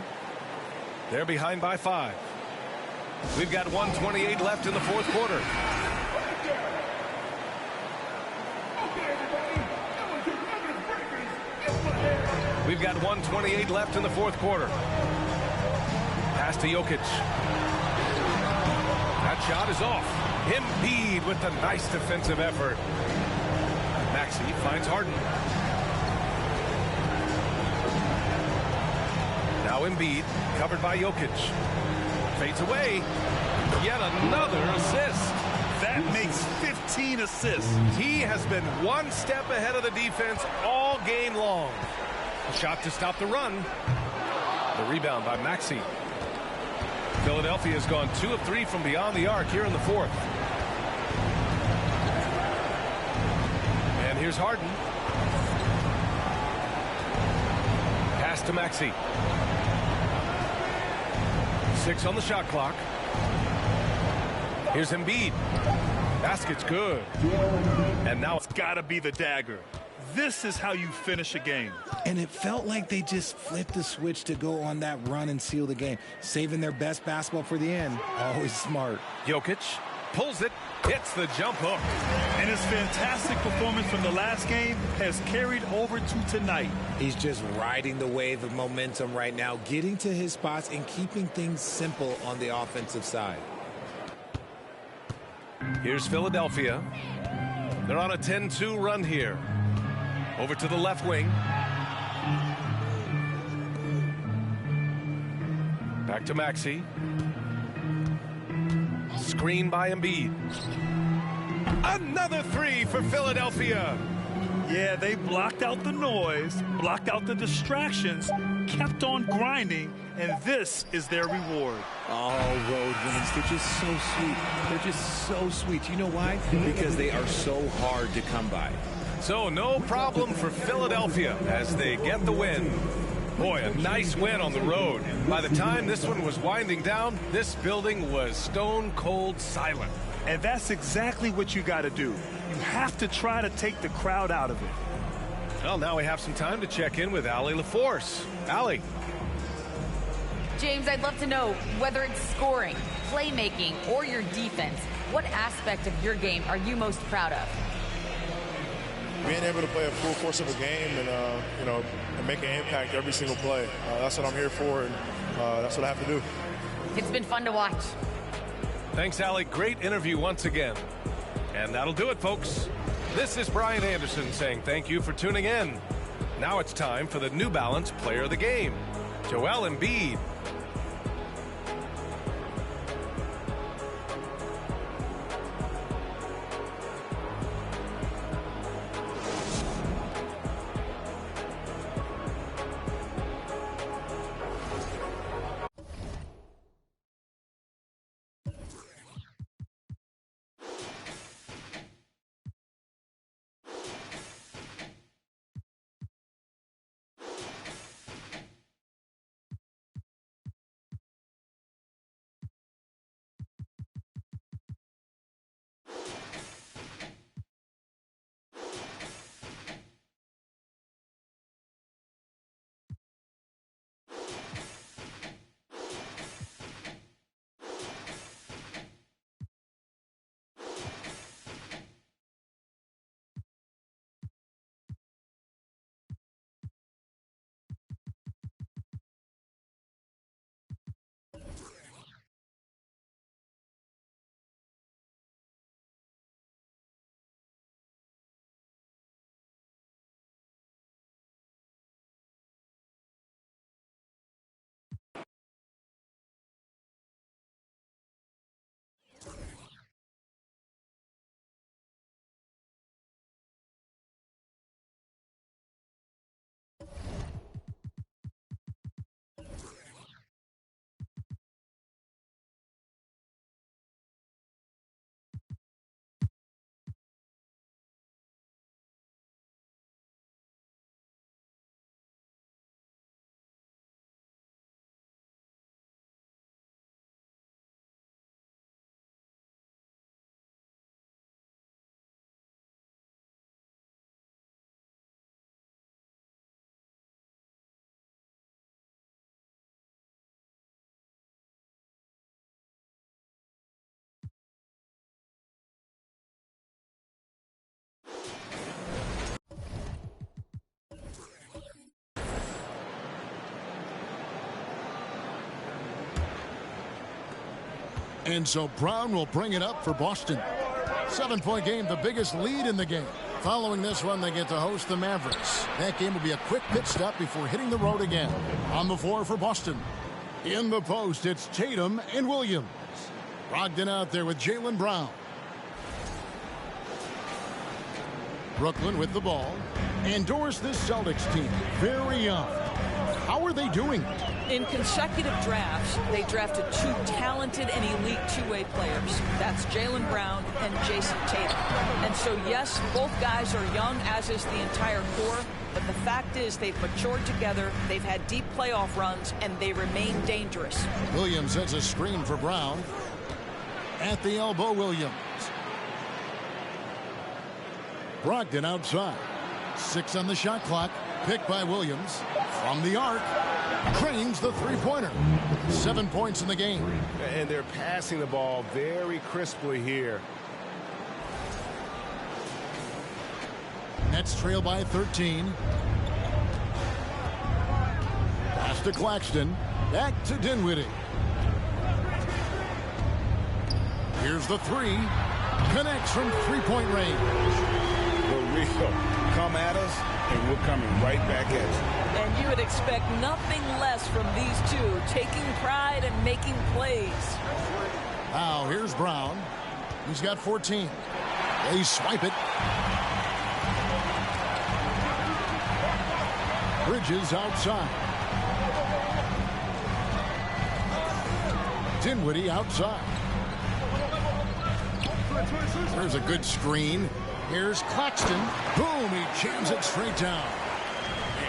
Speaker 7: They're behind by 5. We've got 1:28 left in the fourth quarter. We've got 1:28 left in the fourth quarter. Pass to Jokic. That shot is off. Embiid with the nice defensive effort. Maxey finds Harden. Now Embiid, covered by Jokic. Fades away. Yet another assist.
Speaker 10: That makes 15 assists.
Speaker 7: He has been one step ahead of the defense all game long. A shot to stop the run. The rebound by Maxey. Philadelphia has gone 2 of 3 from beyond the arc here in the fourth. And here's Harden. Pass to Maxey. 6 on the shot clock. Here's Embiid. Basket's good.
Speaker 10: And now it's got to be the dagger. This is how you finish a game.
Speaker 9: And it felt like they just flipped the switch to go on that run and seal the game. Saving their best basketball for the end. Always smart.
Speaker 7: Jokic pulls it, hits the jump hook.
Speaker 10: And his fantastic performance from the last game has carried over to tonight.
Speaker 9: He's just riding the wave of momentum right now, getting to his spots and keeping things simple on the offensive side.
Speaker 7: Here's Philadelphia. They're on a 10-2 run here. Over to the left wing. Back to Maxey. Screen by Embiid. Another 3 for Philadelphia.
Speaker 10: Yeah, they blocked out the noise, blocked out the distractions, kept on grinding, and this is their reward.
Speaker 9: Oh, road wins. They're just so sweet. They're just so sweet. You know why? Because they are so hard to come by.
Speaker 13: So no problem for Philadelphia as they get the win. Boy, a nice win on the road. By the time this one was winding down, this building was stone cold silent.
Speaker 10: And that's exactly what you got to do. You have to try to take the crowd out of it.
Speaker 13: Well, now we have some time to check in with Allie LaForce. Allie.
Speaker 12: James, I'd love to know whether it's scoring, playmaking, or your defense. What aspect of your game are you most proud of?
Speaker 14: Being able to play a full course of a game and, and make an impact every single play. That's what I'm here for, and that's what I have to do.
Speaker 12: It's been fun to watch.
Speaker 13: Thanks, Allie. Great interview once again. And that'll do it, folks. This is Brian Anderson saying thank you for tuning in. Now it's time for the New Balance Player of the Game, Joel Embiid.
Speaker 2: And so Brown will bring it up for Boston. 7-point game, the biggest lead in the game. Following this one, they get to host the Mavericks. That game will be a quick pit stop before hitting the road again. On the floor for Boston. In the post, it's Tatum and Williams. Brogdon out there with Jaylen Brown. Brooklyn with the ball. And Doris, this Celtics team, very young. How are they doing?
Speaker 15: In consecutive drafts, they drafted two talented and elite two-way players. That's Jaylen Brown and Jason Tatum. And so, yes, both guys are young, as is the entire core. But the fact is they've matured together, they've had deep playoff runs, and they remain dangerous.
Speaker 2: Williams sets a screen for Brown. At the elbow, Williams. Brogdon outside. 6 on the shot clock. Picked by Williams. From the arc. Cranes the three-pointer. 7 points in the game.
Speaker 7: And they're passing the ball very crisply here.
Speaker 2: Nets trail by 13. Pass to Claxton. Back to Dinwiddie. Here's the three. Connects from three-point range.
Speaker 4: For real. Come at us, and we're coming right back at you.
Speaker 15: And you would expect nothing less from these two, taking pride and making plays.
Speaker 2: Now, here's Brown. He's got 14. They swipe it. Bridges outside. Dinwiddie outside. There's a good screen. Here's Claxton. Boom, he jams it straight down.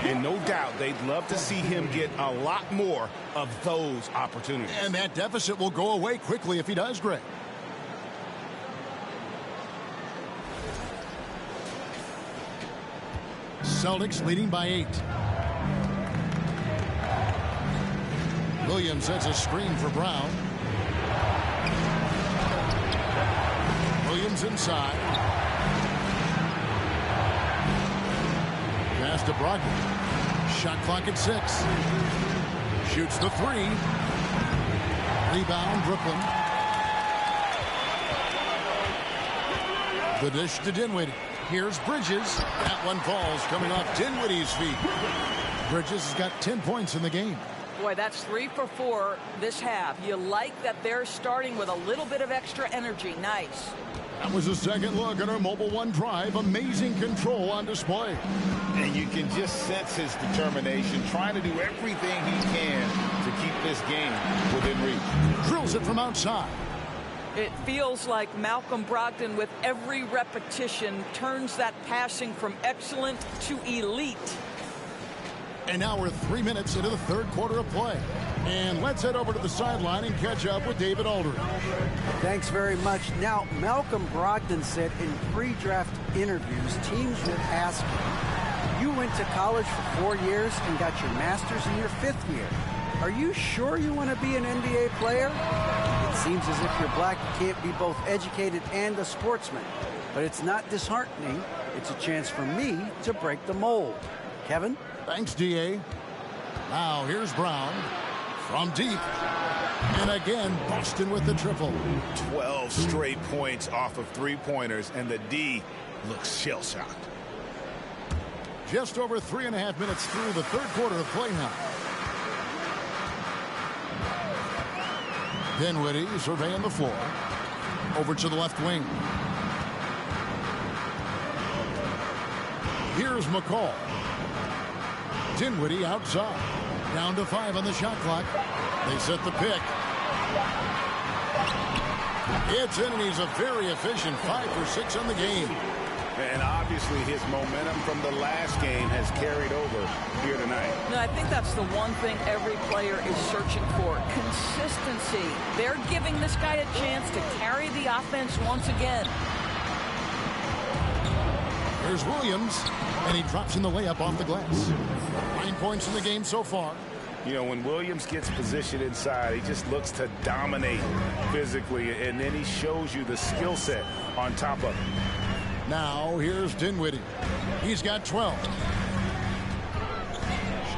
Speaker 6: And no doubt they'd love to see him get a lot more of those opportunities.
Speaker 2: And that deficit will go away quickly if he does, Greg. Celtics leading by 8. Williams sets a screen for Brown. Williams inside. Pass to Brogdon. Shot clock at 6. Shoots the 3. Rebound, Brooklyn. The dish to Dinwiddie. Here's Bridges. That one falls coming off Dinwiddie's feet. Bridges has got 10 points in the game.
Speaker 15: Boy, that's 3 for 4 this half. You like that they're starting with a little bit of extra energy. Nice.
Speaker 2: That was a second look at our Mobile One drive. Amazing control on display.
Speaker 4: And you can just sense his determination, trying to do everything he can to keep this game within reach.
Speaker 2: Drills it from outside.
Speaker 15: It feels like Malcolm Brogdon, with every repetition, turns that passing from excellent to elite.
Speaker 2: And now we're 3 minutes into the third quarter of play. And let's head over to the sideline and catch up with David Aldridge.
Speaker 5: Thanks very much. Now, Malcolm Brogdon said in pre-draft interviews, teams would ask him, you went to college for 4 years and got your master's in your 5th year. Are you sure you want to be an NBA player? It seems as if you're black, you can't be both educated and a sportsman. But it's not disheartening. It's a chance for me to break the mold. Kevin?
Speaker 2: Thanks, D.A. Now, here's Brown from deep. And again, Boston with the triple.
Speaker 6: 12 straight points off of three-pointers, and the D looks shell-shocked.
Speaker 2: Just over 3.5 minutes through the third quarter of play now. Dinwiddie surveying the floor. Over to the left wing. Here's McCall. Dinwiddie outside. Down to 5 on the shot clock. They set the pick. It's in, and he's a very efficient 5 for 6 on the game.
Speaker 6: And obviously his momentum from the last game has carried over here tonight.
Speaker 15: No, I think that's the one thing every player is searching for. Consistency. They're giving this guy a chance to carry the offense once again.
Speaker 2: There's Williams, and he drops in the layup off the glass. 9 points in the game so far.
Speaker 6: You know, when Williams gets positioned inside, he just looks to dominate physically, and then he shows you the skill set on top of it.
Speaker 2: Now, here's Dinwiddie. He's got 12.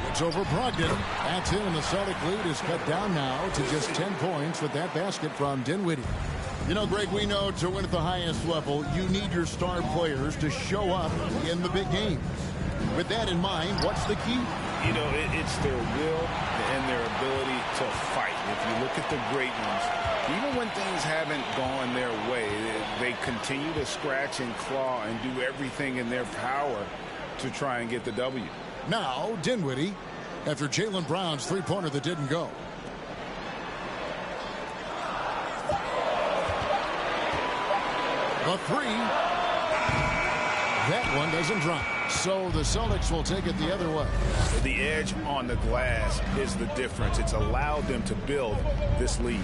Speaker 2: Shoots over Brogdon. That's in, and the Celtic lead is cut down now to just 10 points with that basket from Dinwiddie. You know, Greg, we know to win at the highest level, you need your star players to show up in the big games. With that in mind, what's the key?
Speaker 6: You know, it's their will and their ability to fight. If you look at the great ones, even when things haven't gone their way, they continue to scratch and claw and do everything in their power to try and get the W.
Speaker 2: Now, Dinwiddie, after Jaylen Brown's three-pointer that didn't go. A 3. That one doesn't drop. So the Celtics will take it the other way.
Speaker 6: The edge on the glass is the difference. It's allowed them to build this lead.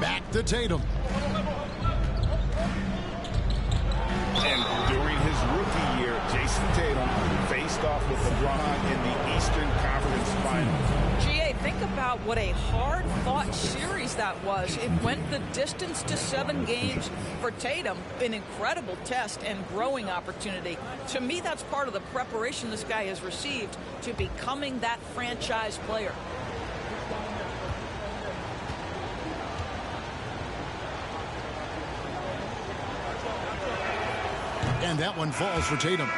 Speaker 2: Back to Tatum.
Speaker 6: And during his rookie year, Jason Tatum faced off with LeBron in the Eastern Conference Finals.
Speaker 15: GA, think about what a hard-fought series that was. It went the distance to 7 games for Tatum. An incredible test and growing opportunity. To me, that's part of the preparation this guy has received to becoming that franchise player.
Speaker 2: And that one falls for Tatum.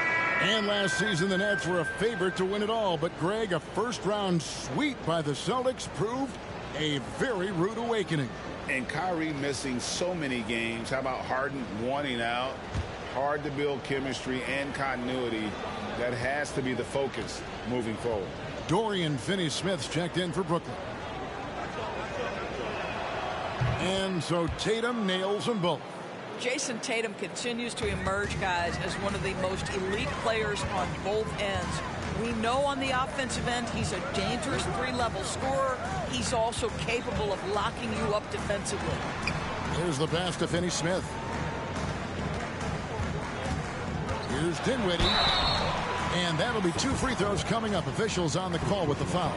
Speaker 2: And last season, the Nets were a favorite to win it all. But, Greg, a first-round sweep by the Celtics proved a very rude awakening.
Speaker 6: And Kyrie missing so many games. How about Harden wanting out? hard to build chemistry and continuity. That has to be the focus moving forward.
Speaker 2: Dorian Finney-Smith's checked in for Brooklyn. And so Tatum nails them both.
Speaker 15: Jason Tatum continues to emerge, guys, as one of the most elite players on both ends. We know on the offensive end he's a dangerous three-level scorer. He's also capable of locking you up defensively.
Speaker 2: Here's the pass to Finney-Smith. Here's Dinwiddie. And that'll be 2 free throws coming up. Officials on the call with the foul.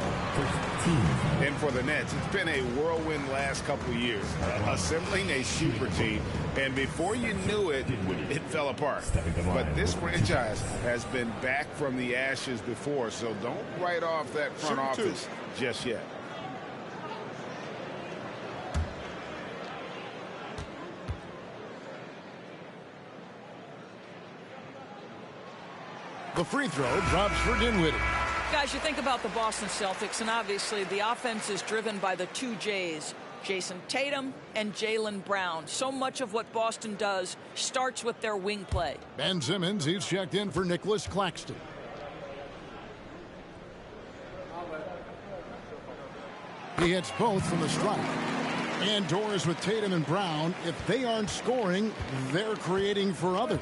Speaker 6: And for the Nets, it's been a whirlwind last couple of years. Assembling a super team. And before you knew it, it fell apart. But this franchise has been back from the ashes before. So don't write off that front office just yet.
Speaker 2: The free throw drops for Dinwiddie.
Speaker 15: Guys, you think about the Boston Celtics, and obviously the offense is driven by the 2 J's, Jason Tatum and Jaylen Brown. So much of what Boston does starts with their wing play.
Speaker 2: Ben Simmons, he's checked in for Nicholas Claxton. He hits both from the stripe. And doors with Tatum and Brown. If they aren't scoring, they're creating for others.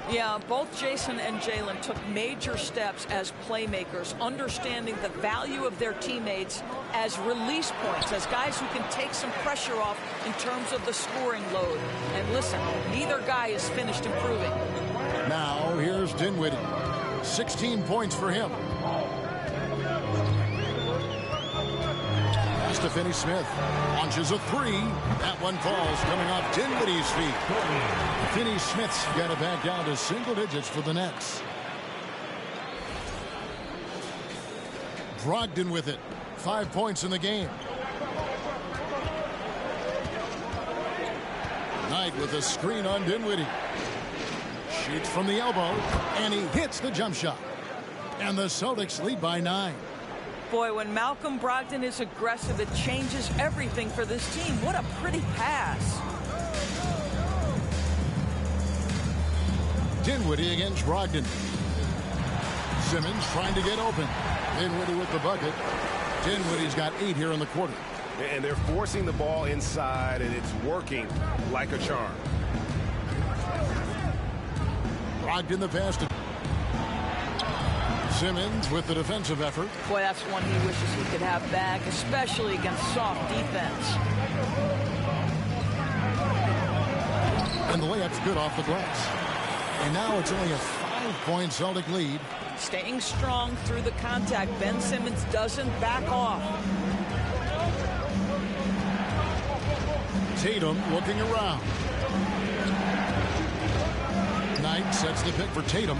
Speaker 15: Yeah, both Jason and Jaylen took major steps as playmakers, understanding the value of their teammates as release points, as guys who can take some pressure off in terms of the scoring load. And listen, neither guy is finished improving.
Speaker 2: Now, here's Dinwiddie. 16 points for him. Pass to Finney-Smith. Launches a 3. That one falls, coming off Dinwiddie's feet. Finney-Smith's got it back down to single digits for the Nets. Brogdon with it. 5 points in the game. Knight with a screen on Dinwiddie. Shoots from the elbow, and he hits the jump shot. And the Celtics lead by 9.
Speaker 15: Boy, when Malcolm Brogdon is aggressive, it changes everything for this team. What a pretty pass.
Speaker 2: Dinwiddie against Brogdon. Simmons trying to get open. Dinwiddie with the bucket. Dinwiddie's got 8 here in the quarter.
Speaker 7: And they're forcing the ball inside, and it's working like a charm.
Speaker 2: Brogdon the pass to Simmons with the defensive effort.
Speaker 15: Boy, that's one he wishes he could have back, especially against soft defense.
Speaker 2: And the layup's good off the glass. And now it's only a 5-point Celtic lead.
Speaker 15: Staying strong through the contact. Ben Simmons doesn't back off.
Speaker 2: Tatum looking around. Knight sets the pick for Tatum.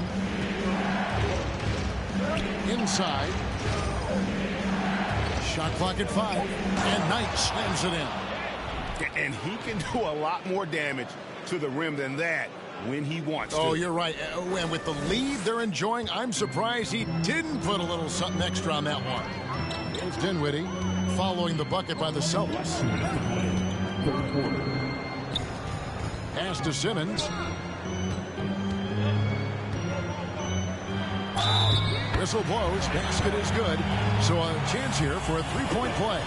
Speaker 2: Inside. Shot clock at 5. And Knight slams it in.
Speaker 6: And he can do a lot more damage to the rim than that when he wants to.
Speaker 2: Oh, you're right. And with the lead they're enjoying, I'm surprised he didn't put a little something extra on that one. Here's Dinwiddie following the bucket by the Celtics. Pass to Simmons. Whistle blows. Basket is good. So a chance here for a 3-point play.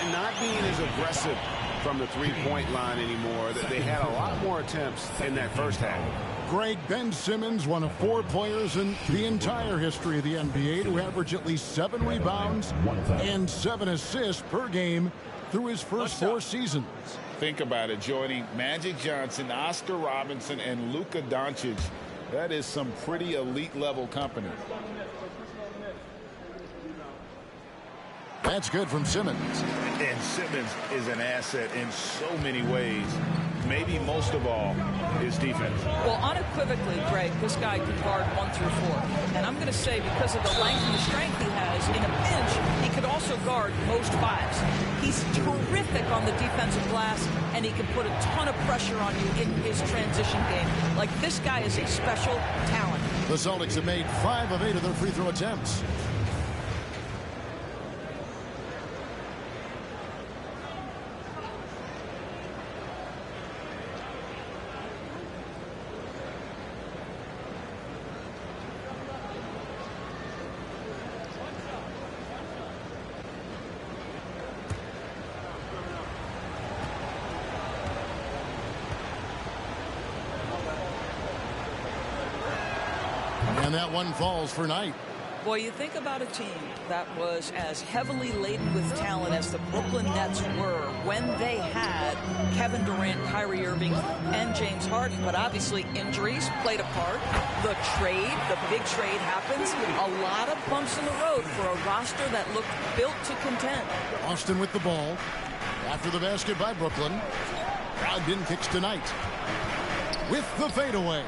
Speaker 7: And not being as aggressive from the three-point line anymore. They had a lot more attempts in that first half.
Speaker 2: Greg, Ben Simmons, one of 4 players in the entire history of the NBA to average at least 7 rebounds and 7 assists per game through his first 4 seasons.
Speaker 6: Think about it, joining Magic Johnson, Oscar Robinson, and Luka Doncic. That is some pretty elite level company.
Speaker 2: That's good from Simmons.
Speaker 6: And Simmons is an asset in so many ways. Maybe most of all, his defense.
Speaker 15: Well, unequivocally, Greg, this guy can guard 1 through 4. And I'm going to say because of the length and the strength he has, in a pinch, he could also guard most 5s. He's terrific on the defensive glass, and he can put a ton of pressure on you in his transition game. Like, this guy is a special talent.
Speaker 2: The Celtics have made 5 of 8 of their free throw attempts. And that one falls for Knight.
Speaker 15: Boy, you think about a team that was as heavily laden with talent as the Brooklyn Nets were when they had Kevin Durant, Kyrie Irving, and James Harden. But obviously injuries played a part. The big trade happens. A lot of bumps in the road for a roster that looked built to contend.
Speaker 2: Austin with the ball. After the basket by Brooklyn. Brogdon kicks to Knight. With the fadeaway.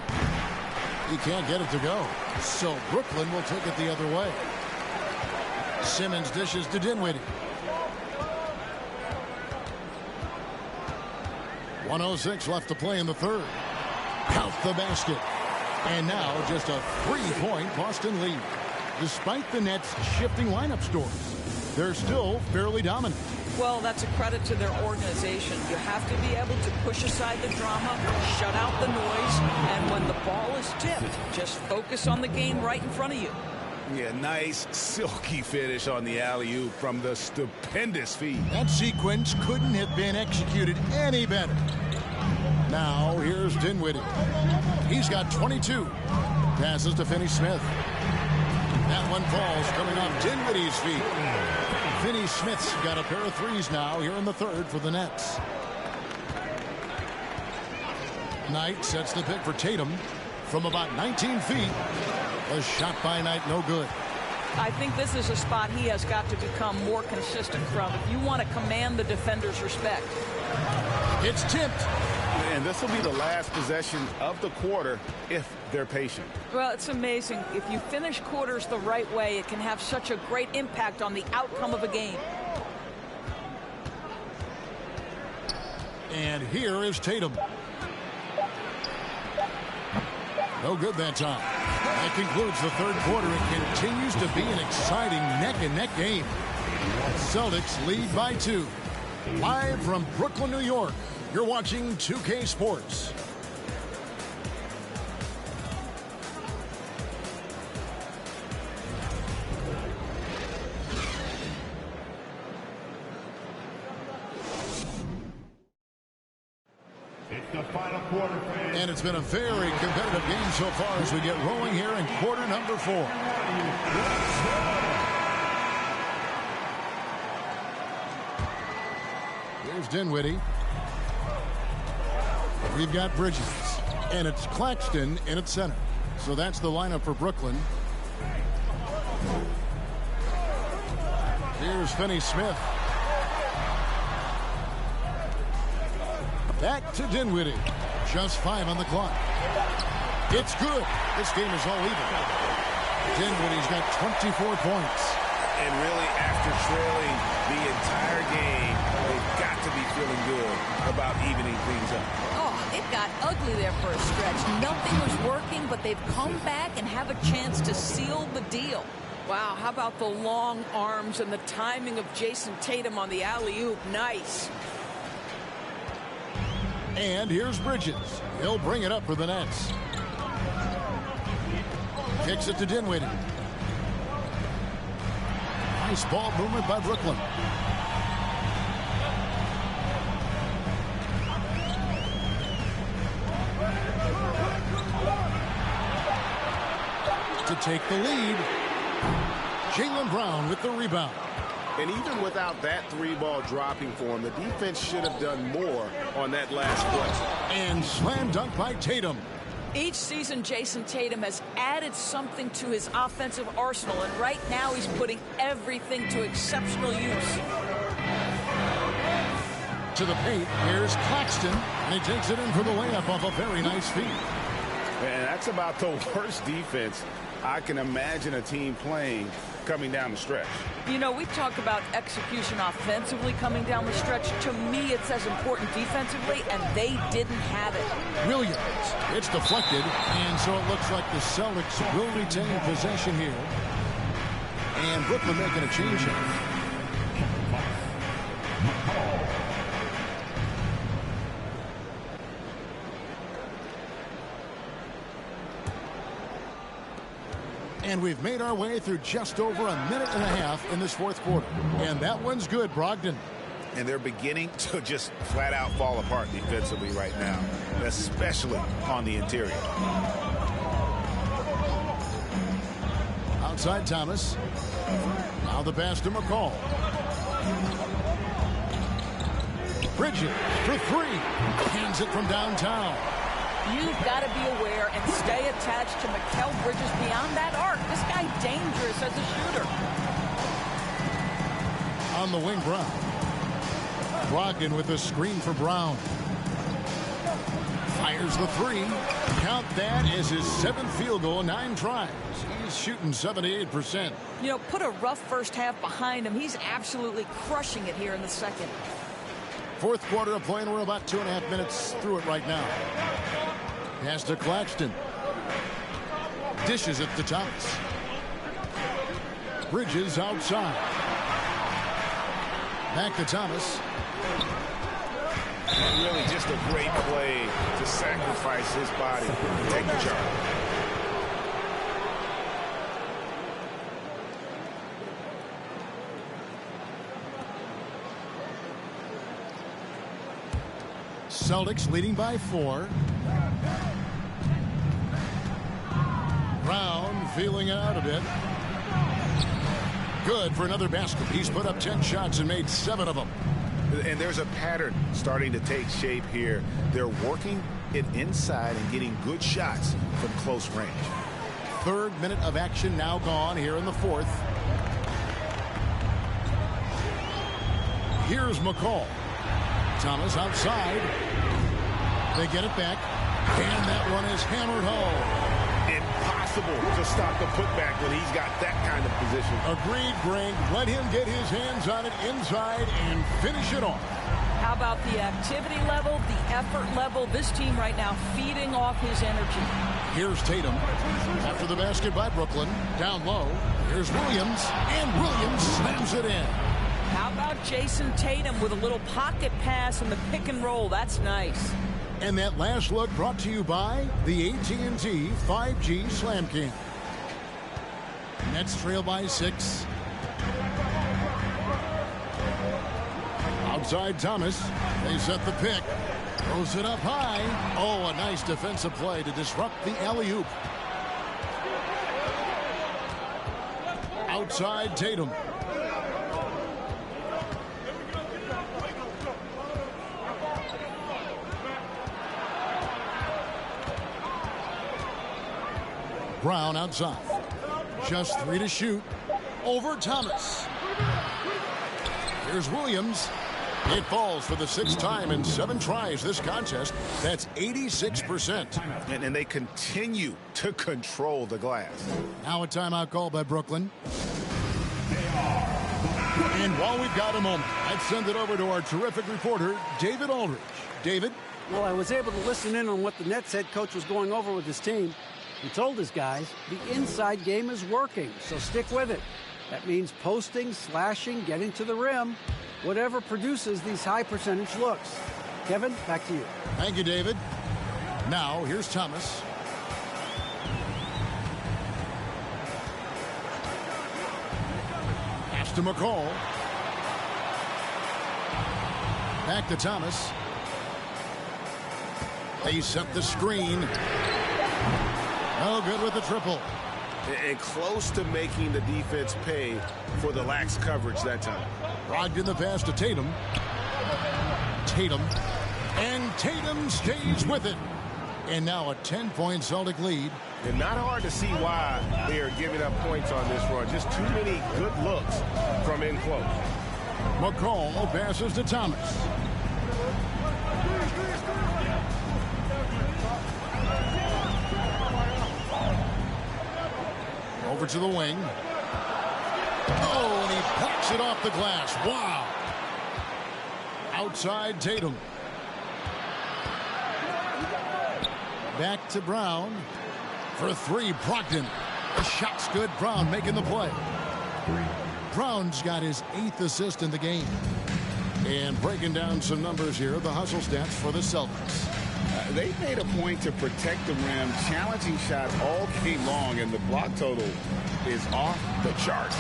Speaker 2: He can't get it to go. So Brooklyn will take it the other way. Simmons dishes to Dinwiddie. 1:06 left to play in the third. Count the basket. And now just a 3-point Boston lead. Despite the Nets' shifting lineup stories, they're still fairly dominant.
Speaker 15: Well, that's a credit to their organization. You have to be able to push aside the drama, shut out the noise, and when the ball is tipped, just focus on the game right in front of you.
Speaker 6: Yeah, nice silky finish on the alley-oop from the stupendous feed.
Speaker 2: That sequence couldn't have been executed any better. Now here's Dinwiddie. He's got 22. Passes to Finney-Smith. That one falls coming off Dinwiddie's feet. Finney-Smith's got a pair of threes now here in the third for the Nets. Knight sets the pick for Tatum from about 19 feet. A shot by Knight, no good.
Speaker 15: I think this is a spot he has got to become more consistent from if you want to command the defender's respect.
Speaker 2: It's tipped.
Speaker 6: And this will be the last possession of the quarter if they're patient.
Speaker 15: Well, it's amazing. If you finish quarters the right way, it can have such a great impact on the outcome of a game.
Speaker 2: And here is Tatum. No good that time. That concludes the third quarter. It continues to be an exciting neck-and-neck game. Celtics lead by 2. Live from Brooklyn, New York, you're watching 2K Sports.
Speaker 11: It's the final quarter.
Speaker 2: And it's been a very competitive game so far as we get rolling here in quarter number 4. Here's Dinwiddie. We've got Bridges. And it's Claxton in its center. So that's the lineup for Brooklyn. Here's Finney-Smith. Back to Dinwiddie. Just 5 on the clock. It's good. This game is all even. Dinwiddie's got 24 points.
Speaker 6: And really, after trailing the entire game, they've got to be feeling good about evening things up.
Speaker 15: Oh, it got ugly there for a stretch. Nothing was working, but they've come back and have a chance to seal the deal. Wow, how about the long arms and the timing of Jason Tatum on the alley-oop? Nice.
Speaker 2: And here's Bridges. He'll bring it up for the Nets. Kicks it to Dinwiddie. Nice ball movement by Brooklyn. To take the lead, Jaylen Brown with the rebound.
Speaker 6: And even without that 3-ball dropping for him, the defense should have done more on that last play.
Speaker 2: And slam dunk by Tatum.
Speaker 15: Each season, Jason Tatum has added something to his offensive arsenal, and right now he's putting everything to exceptional use.
Speaker 2: To the paint, here's Claxton, and he takes it in for the layup off a very nice feed.
Speaker 6: And that's about the worst defense I can imagine a team playing coming down the stretch.
Speaker 15: You know, we talk about execution offensively coming down the stretch. To me, it's as important defensively, and they didn't have it.
Speaker 2: Williams. It's deflected, and so it looks like the Celtics will retain possession here. And Brooklyn making a change here. And we've made our way through just over a minute and a half in this fourth quarter. And that one's good, Brogdon.
Speaker 6: And they're beginning to just flat out fall apart defensively right now, especially on the interior.
Speaker 2: Outside Thomas. Now the pass to McCall. Bridges for three. Hands it from downtown.
Speaker 15: You've got to be aware and stay attached to Mikal Bridges beyond that arc. This guy dangerous as a shooter.
Speaker 2: On the wing, Brown. Brogdon with a screen for Brown. Fires the three. Count that as his 7th field goal, 9 tries. He's shooting 78%.
Speaker 15: You know, put a rough first half behind him. He's absolutely crushing it here in the second.
Speaker 2: 4th quarter of play, and we're about 2.5 minutes through it right now. Pass to Claxton. Dishes it to Thomas. Bridges outside. Back to Thomas.
Speaker 6: And really just a great play to sacrifice his body and take the charge.
Speaker 2: Celtics leading by 4. Brown feeling it out a bit. Good for another basket. He's put up 10 shots and made 7 of them.
Speaker 6: And there's a pattern starting to take shape here. They're working it inside and getting good shots from close range.
Speaker 2: 3rd minute of action now gone here in the 4th. Here's McCall. Thomas outside. They get it back. And that one is hammered home.
Speaker 6: Impossible to stop the putback when he's got that kind of position.
Speaker 2: Agreed, Greg. Let him get his hands on it inside and finish it off.
Speaker 15: How about the activity level, the effort level? This team right now feeding off his energy.
Speaker 2: Here's Tatum. After the basket by Brooklyn. Down low. Here's Williams. And Williams slams it in.
Speaker 15: How about Jason Tatum with a little pocket pass in the pick and roll? That's nice.
Speaker 2: And that last look brought to you by the AT&T 5G Slam Cam. Nets trail by 6. Outside Thomas. They set the pick. Throws it up high. Oh, a nice defensive play to disrupt the alley-oop. Outside Tatum. Brown outside. Just 3 to shoot. Over Thomas. Here's Williams. It falls for the 6th time in 7 tries this contest. That's 86%.
Speaker 6: And they continue to control the glass.
Speaker 2: Now a timeout call by Brooklyn. And while we've got a moment, let's send it over to our terrific reporter, David Aldridge. David?
Speaker 5: Well, I was able to listen in on what the Nets head coach was going over with his team. He told his guys the inside game is working, so stick with it. That means posting, slashing, getting to the rim, whatever produces these high percentage looks. Kevin, back to you.
Speaker 2: Thank you, David. Now, here's Thomas. Pass to McCall. Back to Thomas. They set the screen. Oh, good with the triple.
Speaker 6: And close to making the defense pay for the lax coverage that time.
Speaker 2: Brogdon the pass to Tatum. Tatum. And Tatum stays with it. And now a 10-point Celtic lead.
Speaker 6: And not hard to see why they are giving up points on this run. Just too many good looks from in close.
Speaker 2: McCall passes to Thomas. Over to the wing. Oh, and he packs it off the glass. Wow. Outside Tatum. Back to Brown. For 3, Brogdon. The shot's good. Brown making the play. Brown's got his 8th assist in the game. And breaking down some numbers here, the hustle stats for the Celtics.
Speaker 6: They made a point to protect the rim, challenging shots all game long, and the block total is off the charts.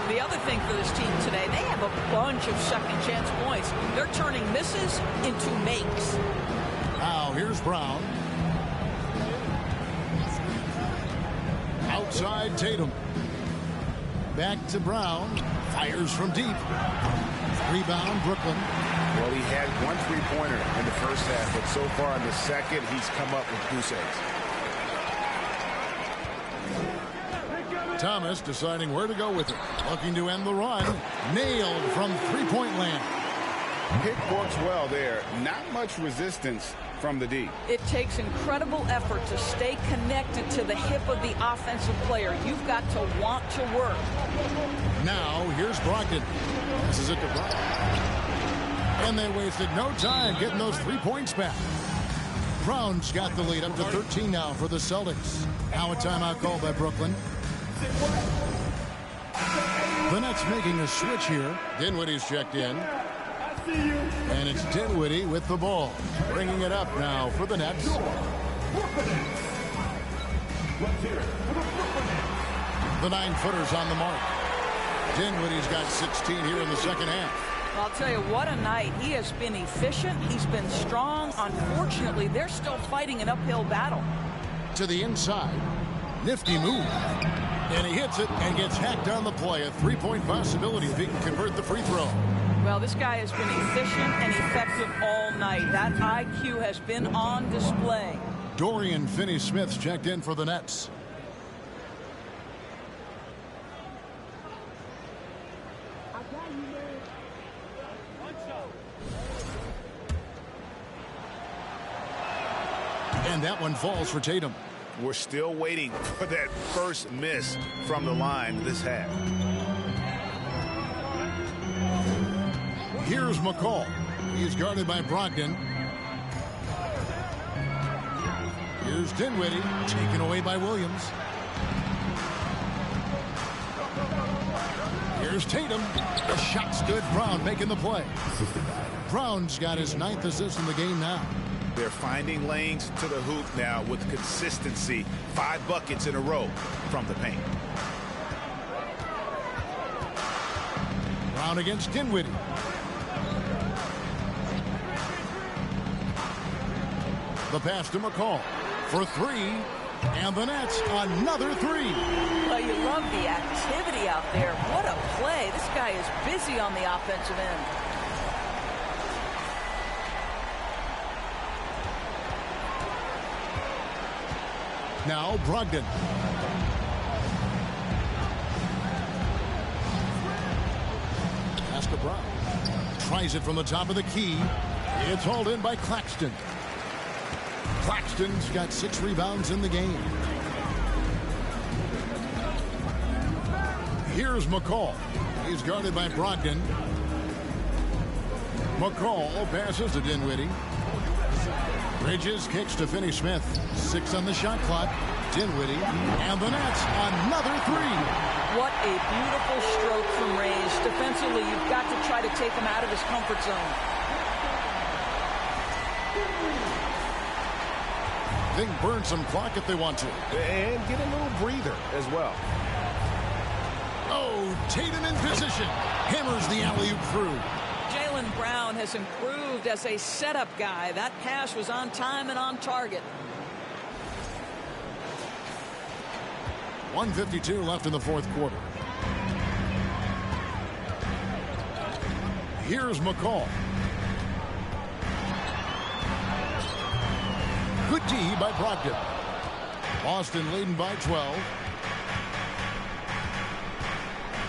Speaker 15: The other thing for this team today, they have a bunch of second chance points. They're turning misses into makes.
Speaker 2: Now here's Brown. Outside Tatum. Back to Brown. Fires from deep. Rebound, Brooklyn.
Speaker 6: Well, he had one three-pointer in the first half, but so far in the second, he's come up with goose eggs.
Speaker 2: Thomas deciding where to go with it. Looking to end the run. Nailed from three-point land.
Speaker 6: Pick works well there. Not much resistance from the D.
Speaker 15: It takes incredible effort to stay connected to the hip of the offensive player. You've got to want to work.
Speaker 2: Now, here's Brogdon. Passes it to Brown. And they wasted no time getting those 3 points back. Brown's got the lead up to 13 now for the Celtics. Now a timeout called by Brooklyn. The Nets making a switch here. Dinwiddie's checked in. And it's Dinwiddie with the ball. Bringing it up now for the Nets. The 9-footers on the mark. Dinwiddie's got 16 here in the second half.
Speaker 15: I'll tell you, what a night. He has been efficient. He's been strong. Unfortunately, they're still fighting an uphill battle.
Speaker 2: To the inside. Nifty move. And he hits it and gets hacked on the play. A 3-point possibility if he can convert the free throw.
Speaker 15: Well, this guy has been efficient and effective all night. That IQ has been on display.
Speaker 2: Dorian Finney-Smith's checked in for the Nets. And that one falls for Tatum.
Speaker 6: We're still waiting for that first miss from the line this half.
Speaker 2: Here's McCall. He's guarded by Brogdon. Here's Dinwiddie, taken away by Williams. Here's Tatum. The shot's good. Brown making the play. Brown's got his 9th assist in the game now.
Speaker 6: They're finding lanes to the hoop now with consistency. 5 buckets in a row from the paint.
Speaker 2: Brown against Dinwiddie. The pass to McCall for 3. And the Nets, another 3.
Speaker 15: Well, you love the activity out there. What a play. This guy is busy on the offensive end.
Speaker 2: Now Brogdon. Pass to Brown. Tries it from the top of the key. It's hauled in by Claxton. Claxton's got 6 rebounds in the game. Here's McCall. He's guarded by Brogdon. McCall passes to Dinwiddie. Bridges kicks to Finney-Smith. 6 on the shot clock. Dinwiddie. And the Nets, another 3.
Speaker 15: What a beautiful stroke from Reyes. Defensively, you've got to try to take him out of his comfort zone.
Speaker 2: They can burn some clock if they want to.
Speaker 7: And get a little breather as well.
Speaker 2: Oh, Tatum in position. Hammers the alley-oop through.
Speaker 15: Jaylen Brown has improved as a setup guy. That pass was on time and on target.
Speaker 2: 1:52 left in the 4th quarter. Here's McCall. Good D by Brogdon. Boston leading by 12.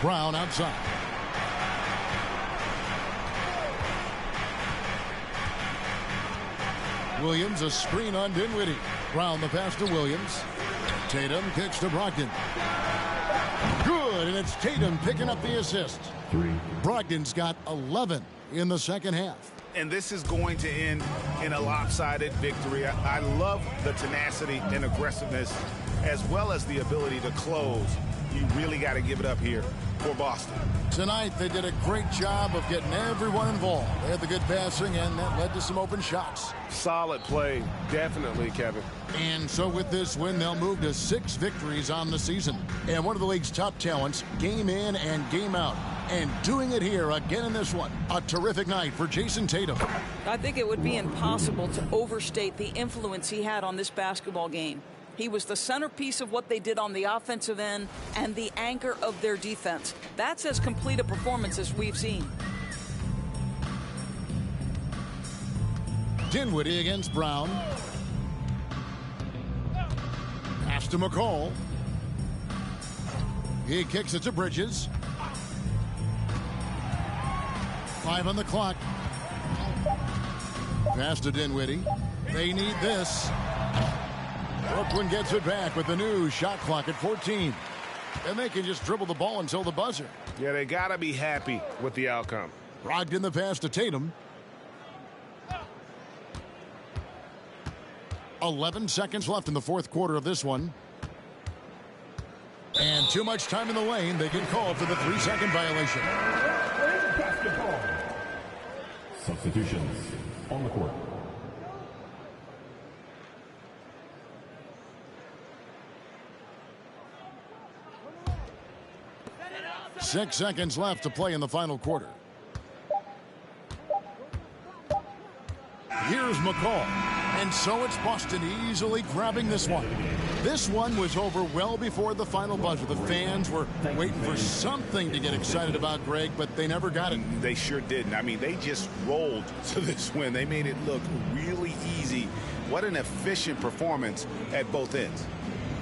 Speaker 2: Brown outside. Williams, a screen on Dinwiddie. Brown the pass to Williams. Tatum kicks to Brogdon. Good, and it's Tatum picking up the assist. Brogdon's got 11 in the second half.
Speaker 6: And this is going to end in a lopsided victory. I love the tenacity and aggressiveness as well as the ability to close. You really got to give it up here for Boston.
Speaker 2: Tonight, they did a great job of getting everyone involved. They had the good passing, and that led to some open shots.
Speaker 7: Solid play, definitely, Kevin.
Speaker 2: And so with this win, they'll move to 6 victories on the season. And one of the league's top talents, game in and game out. And doing it here again in this one. A terrific night for Jason Tatum.
Speaker 15: I think it would be impossible to overstate the influence he had on this basketball game. He was the centerpiece of what they did on the offensive end and the anchor of their defense. That's as complete a performance as we've seen.
Speaker 2: Dinwiddie against Brown. Pass to McCall. He kicks it to Bridges. 5 on the clock. Pass to Dinwiddie. They need this. Brooklyn gets it back with the new shot clock at 14. And they can just dribble the ball until the buzzer.
Speaker 7: Yeah, they got to be happy with the outcome.
Speaker 2: Brogdon the pass to Tatum. 11 seconds left in the fourth quarter of this one. And too much time in the lane. They get called for the 3-second violation.
Speaker 11: Basketball. Substitutions on the court.
Speaker 2: Six seconds left to play in the final quarter. Here's McCall. And so it's Boston easily grabbing this one. This one was over well before the final buzzer. The fans were waiting for something to get excited about, Greg, but they never got it.
Speaker 6: They sure didn't. I mean, they just rolled to this win. They made it look really easy. What an efficient performance at both ends.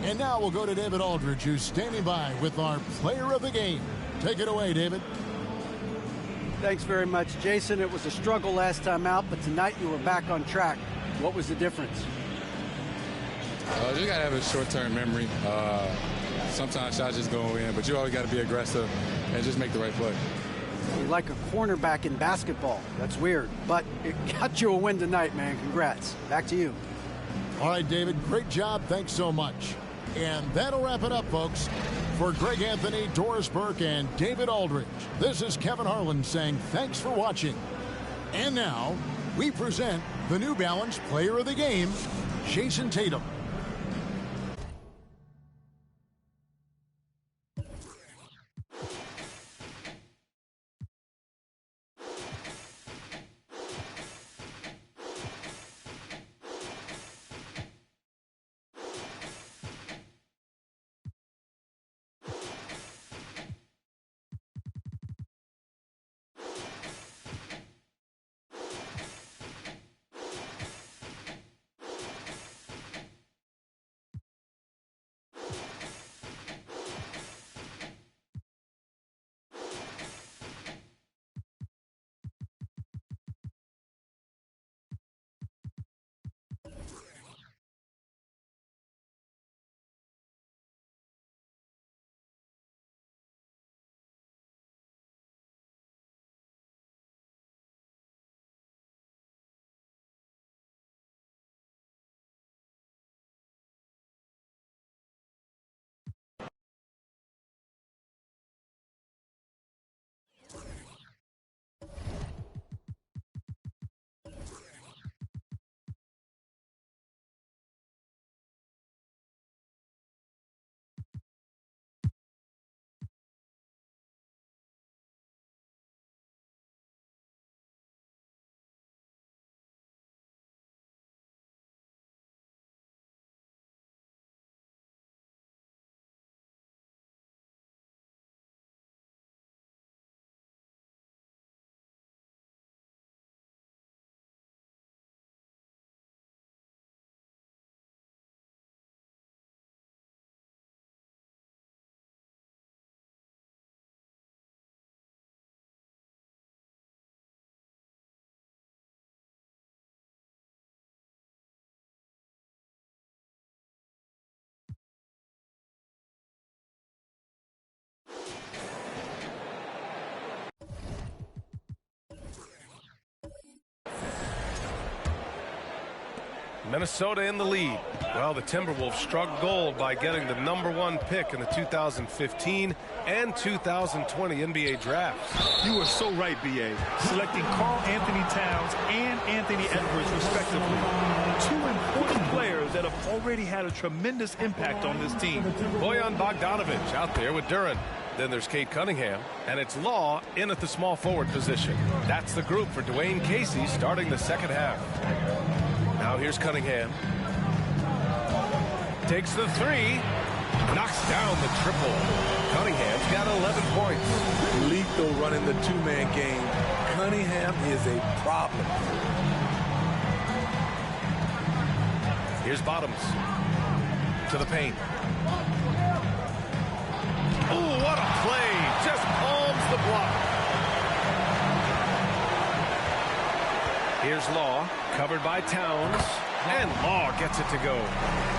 Speaker 2: And now we'll go to David Aldridge, who's standing by with our player of the game. Take it away, David.
Speaker 5: Thanks very much, Jason. It was a struggle last time out, but tonight you were back on track. What was the difference?
Speaker 16: You got to have a short-term memory. Sometimes shots just go in, but you always got to be aggressive and just make the right play.
Speaker 5: You're like a cornerback in basketball. That's weird, but it got you a win tonight, man. Congrats. Back to you.
Speaker 2: All right, David, great job. Thanks so much. And that'll wrap it up, folks. For Greg Anthony, Doris Burke, and David Aldridge, this is Kevin Harlan saying thanks for watching. And now, we present the New Balance Player of the Game, Jason Tatum.
Speaker 13: Minnesota in the lead. Well, the Timberwolves struck gold by getting the #1 pick in the 2015 and 2020 NBA drafts.
Speaker 10: You are so right, B.A. Selecting Karl Anthony Towns and Anthony Edwards, respectively. Two important players that have already had a tremendous impact on this team.
Speaker 13: Bojan Bogdanovic out there with Duran. Then there's Kate Cunningham, and it's Law in at the small forward position. That's the group for Dwayne Casey starting the second half. Now here's Cunningham. takes the three. Knocks down the triple. Cunningham's got 11 points.
Speaker 17: Lethal running the two-man game. Cunningham is a problem.
Speaker 13: Here's Bottoms to the paint. Oh, what a play. Just palms the block. Here's Law, covered by Towns, and Law gets it to go.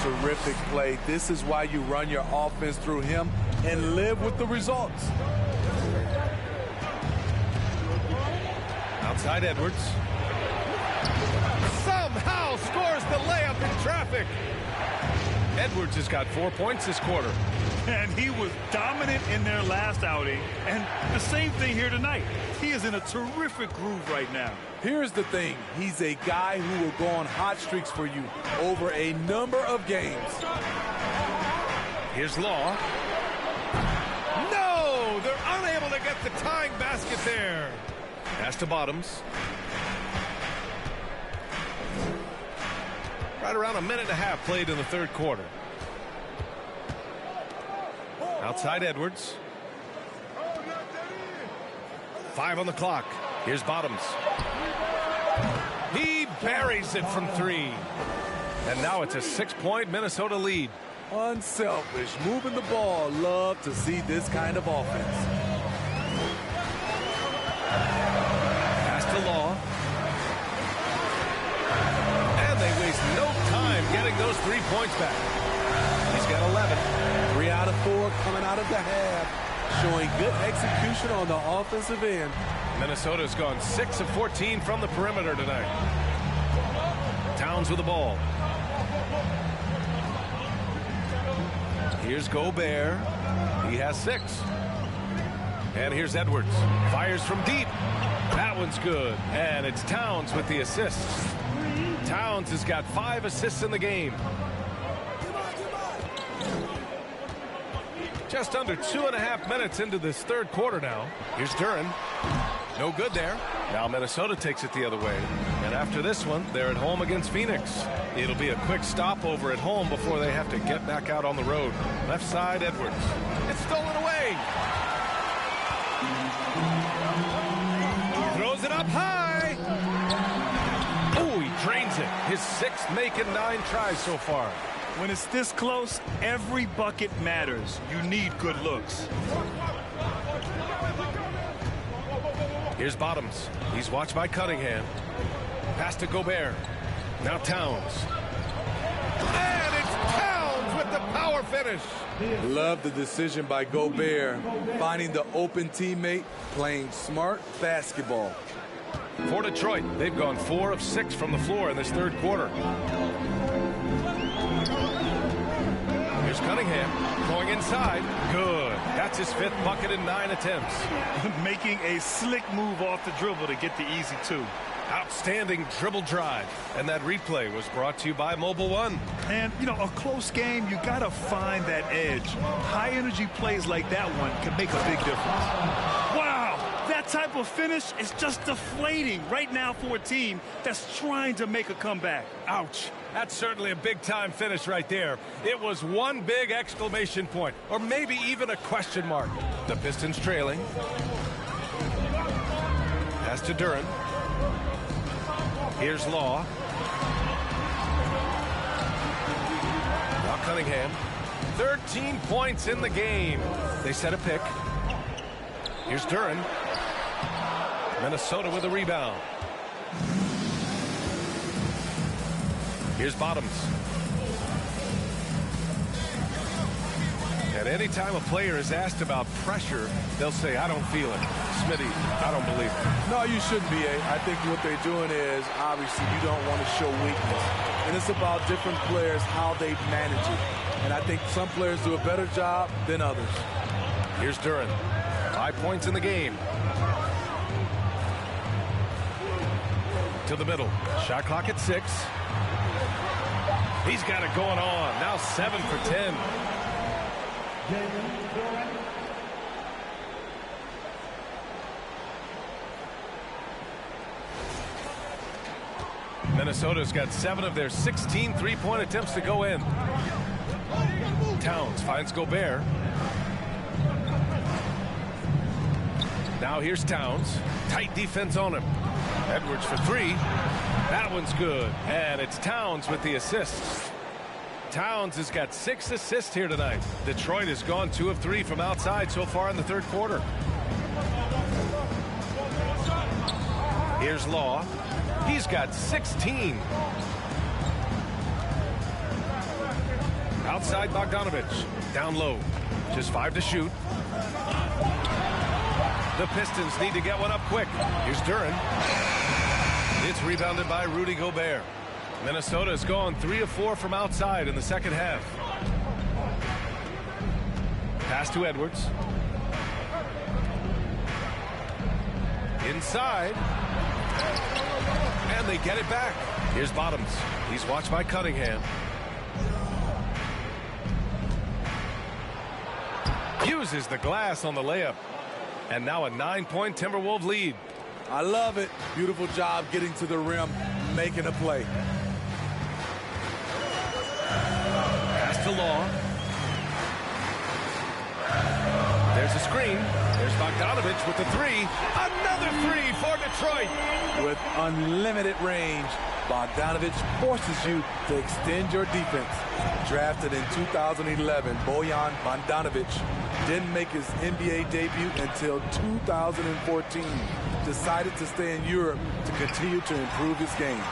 Speaker 17: Terrific play. This is why you run your offense through him and live with the results.
Speaker 13: Outside Edwards. Somehow scores the layup in traffic. Edwards has got 4 points this quarter.
Speaker 10: And he was dominant in their last outing. And the same thing here tonight. He is in a terrific groove right now.
Speaker 17: Here's the thing. He's a guy who will go on hot streaks for you over a number of games.
Speaker 13: Here's Law. No! They're unable to get the tying basket there. Pass to Bottoms. Right around a minute and a half played in the third quarter. Outside Edwards. 5 on the clock. Here's Bottoms. He buries it from 3. And now it's a 6-point Minnesota lead.
Speaker 17: Unselfish, moving the ball. Love to see this kind of offense.
Speaker 13: Pass to Law. And they waste no time getting those 3 points back. He's got 11.
Speaker 17: 3 out of 4 coming out of the half, showing good execution on the offensive end.
Speaker 13: Minnesota's gone 6 of 14 from the perimeter tonight. Towns with the ball. Here's Gobert. He has 6. And here's Edwards. Fires from deep. That one's good. And it's Towns with the assist. Towns has got 5 assists in the game. Just under 2.5 minutes into this third quarter now. Here's Duren. No good there. Now Minnesota takes it the other way. And after this one, they're at home against Phoenix. It'll be a quick stopover at home before they have to get back out on the road. Left side, Edwards. It's stolen away. Throws it up high. Oh, he drains it. His 6th make in 9 tries so far.
Speaker 10: When it's this close, every bucket matters. You need good looks.
Speaker 13: Here's Bottoms. He's watched by Cunningham. Pass to Gobert. Now Towns. And it's Towns with the power finish.
Speaker 17: Love the decision by Gobert, finding the open teammate, playing smart basketball.
Speaker 13: For Detroit, they've gone 4 of 6 from the floor in this third quarter. Here's Cunningham going inside. Good. That's his 5th bucket in 9 attempts.
Speaker 10: Making a slick move off the dribble to get the easy 2.
Speaker 13: Outstanding dribble drive. And that replay was brought to you by Mobile One.
Speaker 10: And, you know, a close game, you got to find that edge. High energy plays like that one can make a big difference. Wow, that type of finish is just deflating right now for a team that's trying to make a comeback.
Speaker 13: Ouch. That's certainly a big-time finish right there. It was one big exclamation point, or maybe even a question mark. The Pistons trailing. Pass to Duren. Here's Law. Now Cunningham. 13 points in the game. They set a pick. Here's Duren. Minnesota with a rebound. Here's Bottoms. And anytime a player is asked about pressure, they'll say, I don't feel it. Smitty, I don't believe it.
Speaker 17: No, you shouldn't be. I think what they're doing is, obviously, you don't want to show weakness. And it's about different players, how they manage it. And I think some players do a better job than others.
Speaker 13: Here's Duren. 5 points in the game. To the middle. Shot clock at 6. He's got it going on. Now 7 for 10. Minnesota's got 7 of their 16 three-point attempts to go in. finds Gobert. Now here's Towns. Tight defense on him. Edwards for three. That one's good. And it's Towns with the assist. Towns has got 6 assists here tonight. Detroit has gone 2 of 3 from outside so far in the third quarter. Here's Law. He's got 16. Outside Bogdanovich. Down low. Just 5 to shoot. The Pistons need to get one up quick. Here's Duren. It's rebounded by Rudy Gobert. Minnesota has gone 3 of 4 from outside in the second half. Pass to Edwards. Inside. And they get it back. Here's Bottoms. He's watched by Cunningham. Uses the glass on the layup. And now a 9-point Timberwolves lead.
Speaker 17: I love it. Beautiful job getting to the rim, making a play.
Speaker 13: Pass to Law. There's a screen. There's Bogdanovich with the three. Another three for Detroit.
Speaker 17: With unlimited range, Bogdanovich forces you to extend your defense. Drafted in 2011, Bojan Bogdanovich didn't make his NBA debut until 2014. Decided to stay in Europe to continue to improve his game.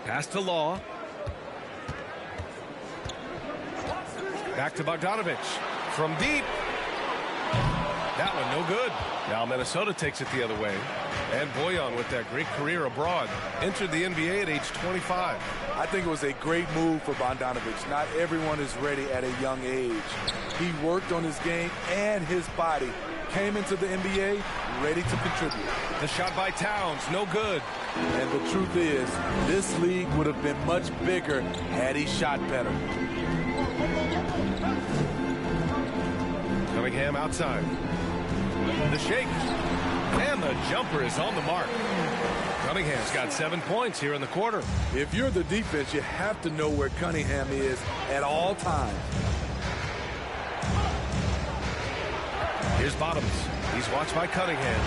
Speaker 13: Pass to Law. Back to Bogdanovich. From deep. That one no good. Now Minnesota takes it the other way. And Bojan, with that great career abroad, entered the NBA at age 25.
Speaker 17: I think it was a great move for Bogdanovich. Not everyone is ready at a young age. He worked on his game and his body. Came into the NBA ready to contribute.
Speaker 13: The shot by Towns, no good.
Speaker 17: And the truth is, this league would have been much bigger had he shot better.
Speaker 13: Cunningham outside. The shake. And the jumper is on the mark. Cunningham's got 7 points here in the quarter.
Speaker 17: If you're the defense, you have to know where Cunningham is at all times.
Speaker 13: Here's Bottoms. He's watched by Cunningham.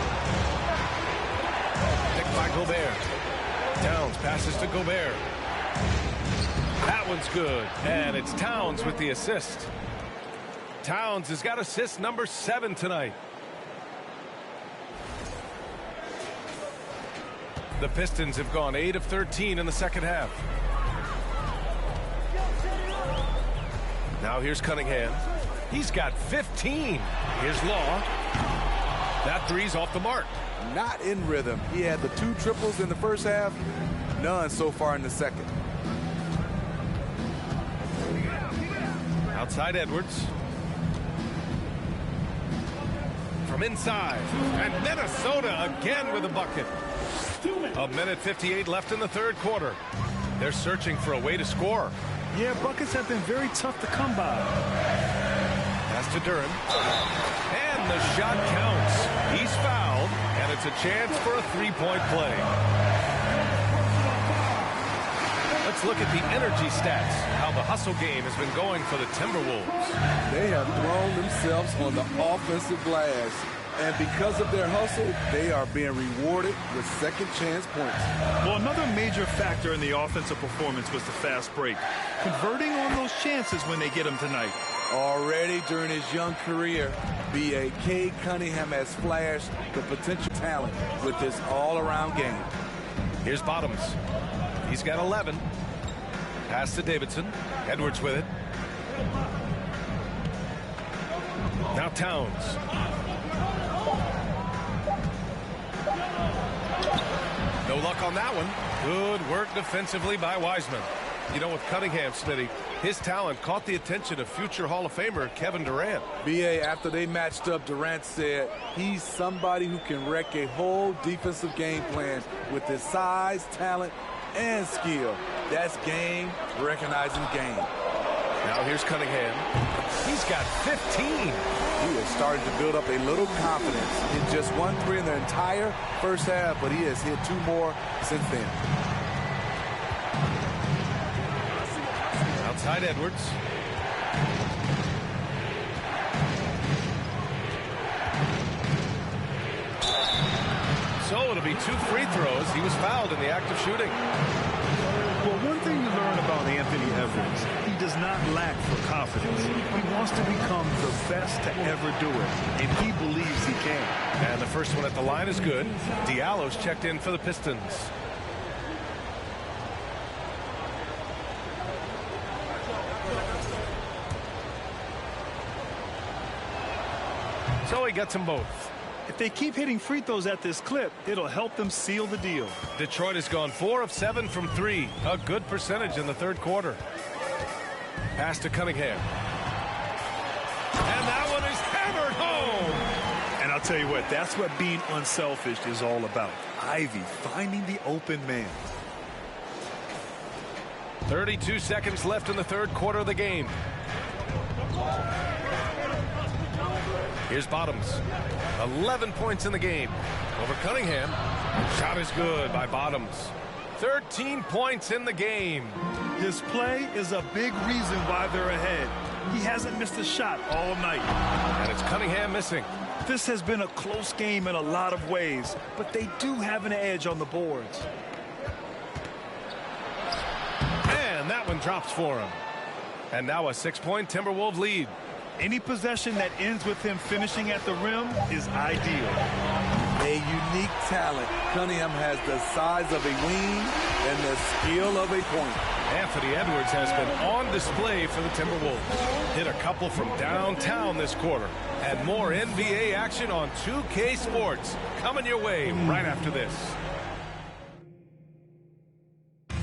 Speaker 13: Picked by Gobert. Towns passes to Gobert. That one's good. And it's Towns with the assist. Towns has got assist number 7 tonight. The Pistons have gone 8 of 13 in the second half. Now here's Cunningham. He's got 15. Here's Law. That three's off the mark.
Speaker 17: Not in rhythm. He had the 2 triples in the first half. None so far in the second.
Speaker 13: Outside Edwards. From inside. And Minnesota again with a bucket. A minute 58 left in the third quarter. They're searching for a way to score.
Speaker 10: Yeah, buckets have been very tough to come by.
Speaker 13: Pass to Duren. And the shot counts. He's fouled, and it's a chance for a three-point play. Let's look at the energy stats, how the hustle game has been going for the Timberwolves.
Speaker 17: They have thrown themselves on the offensive glass. And because of their hustle, they are being rewarded with second chance points.
Speaker 10: Well, another major factor in the offensive performance was the fast break. Converting on those chances when they get them tonight.
Speaker 17: Already during his young career, B.A.K. Cunningham has flashed the potential talent with this all-around game.
Speaker 13: Here's Bottoms. He's got 11. Pass to Davidson. Edwards with it. Now Towns. No luck on that one. Good work defensively by Wiseman. You know, with Cunningham, Smitty, his talent caught the attention of future Hall of Famer Kevin Durant.
Speaker 17: B.A., after they matched up, Durant said he's somebody who can wreck a whole defensive game plan with his size, talent, and skill. That's game recognizing game.
Speaker 13: Now here's Cunningham. He's got 15.
Speaker 17: He is starting to build up a little confidence. Hit just 1 3 in the entire first half, but he has hit 2 more since then.
Speaker 13: Outside Edwards. So it'll be 2 free throws. He was fouled in the act of shooting.
Speaker 10: Well, one thing you learn about Anthony Edwards, he does not lack for confidence. He wants to become the best to ever do it, and he believes he can.
Speaker 13: And the first one at the line is good. Diallo's checked in for the Pistons. So he gets them both.
Speaker 10: If they keep hitting free throws at this clip, it'll help them seal the deal.
Speaker 13: Detroit has gone 4 of 7 from 3. A good percentage in the third quarter. Pass to Cunningham. And that one is hammered home.
Speaker 10: And I'll tell you what, that's what being unselfish is all about. Ivy finding the open man.
Speaker 13: 32 seconds left in the third quarter of the game. Here's Bottoms. 11 points in the game. Over Cunningham. Shot is good by Bottoms. 13 points in the game.
Speaker 10: His play is a big reason why they're ahead. He hasn't missed a shot all night.
Speaker 13: And it's Cunningham missing.
Speaker 10: This has been a close game in a lot of ways, but they do have an edge on the boards.
Speaker 13: And that one drops for him. And now a 6-point Timberwolves lead.
Speaker 10: Any possession that ends with him finishing at the rim is ideal.
Speaker 17: A unique talent. Cunningham has the size of a wing and the skill of a point.
Speaker 13: Anthony Edwards has been on display for the Timberwolves. Hit a couple from downtown this quarter. And more NBA action on 2K Sports coming your way right after this.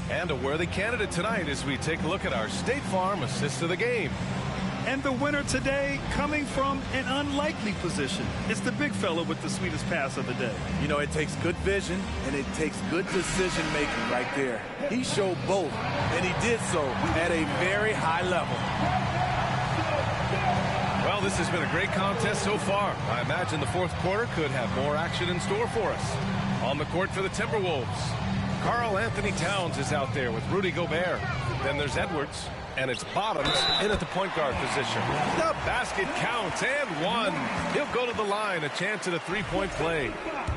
Speaker 13: And a worthy candidate tonight as we take a look at our State Farm assist of the game.
Speaker 10: And the winner today coming from an unlikely position. It's the big fella with the sweetest pass of the day.
Speaker 17: You know, it takes good vision and it takes good decision making right there. He showed both, and he did so at a very high level.
Speaker 13: Well, this has been a great contest so far. I imagine the fourth quarter could have more action in store for us. On the court for the Timberwolves, Karl Anthony Towns is out there with Rudy Gobert. Then there's Edwards. And it's Bottoms in at the point guard position. The basket counts and one. He'll go to the line, a chance at a three-point play.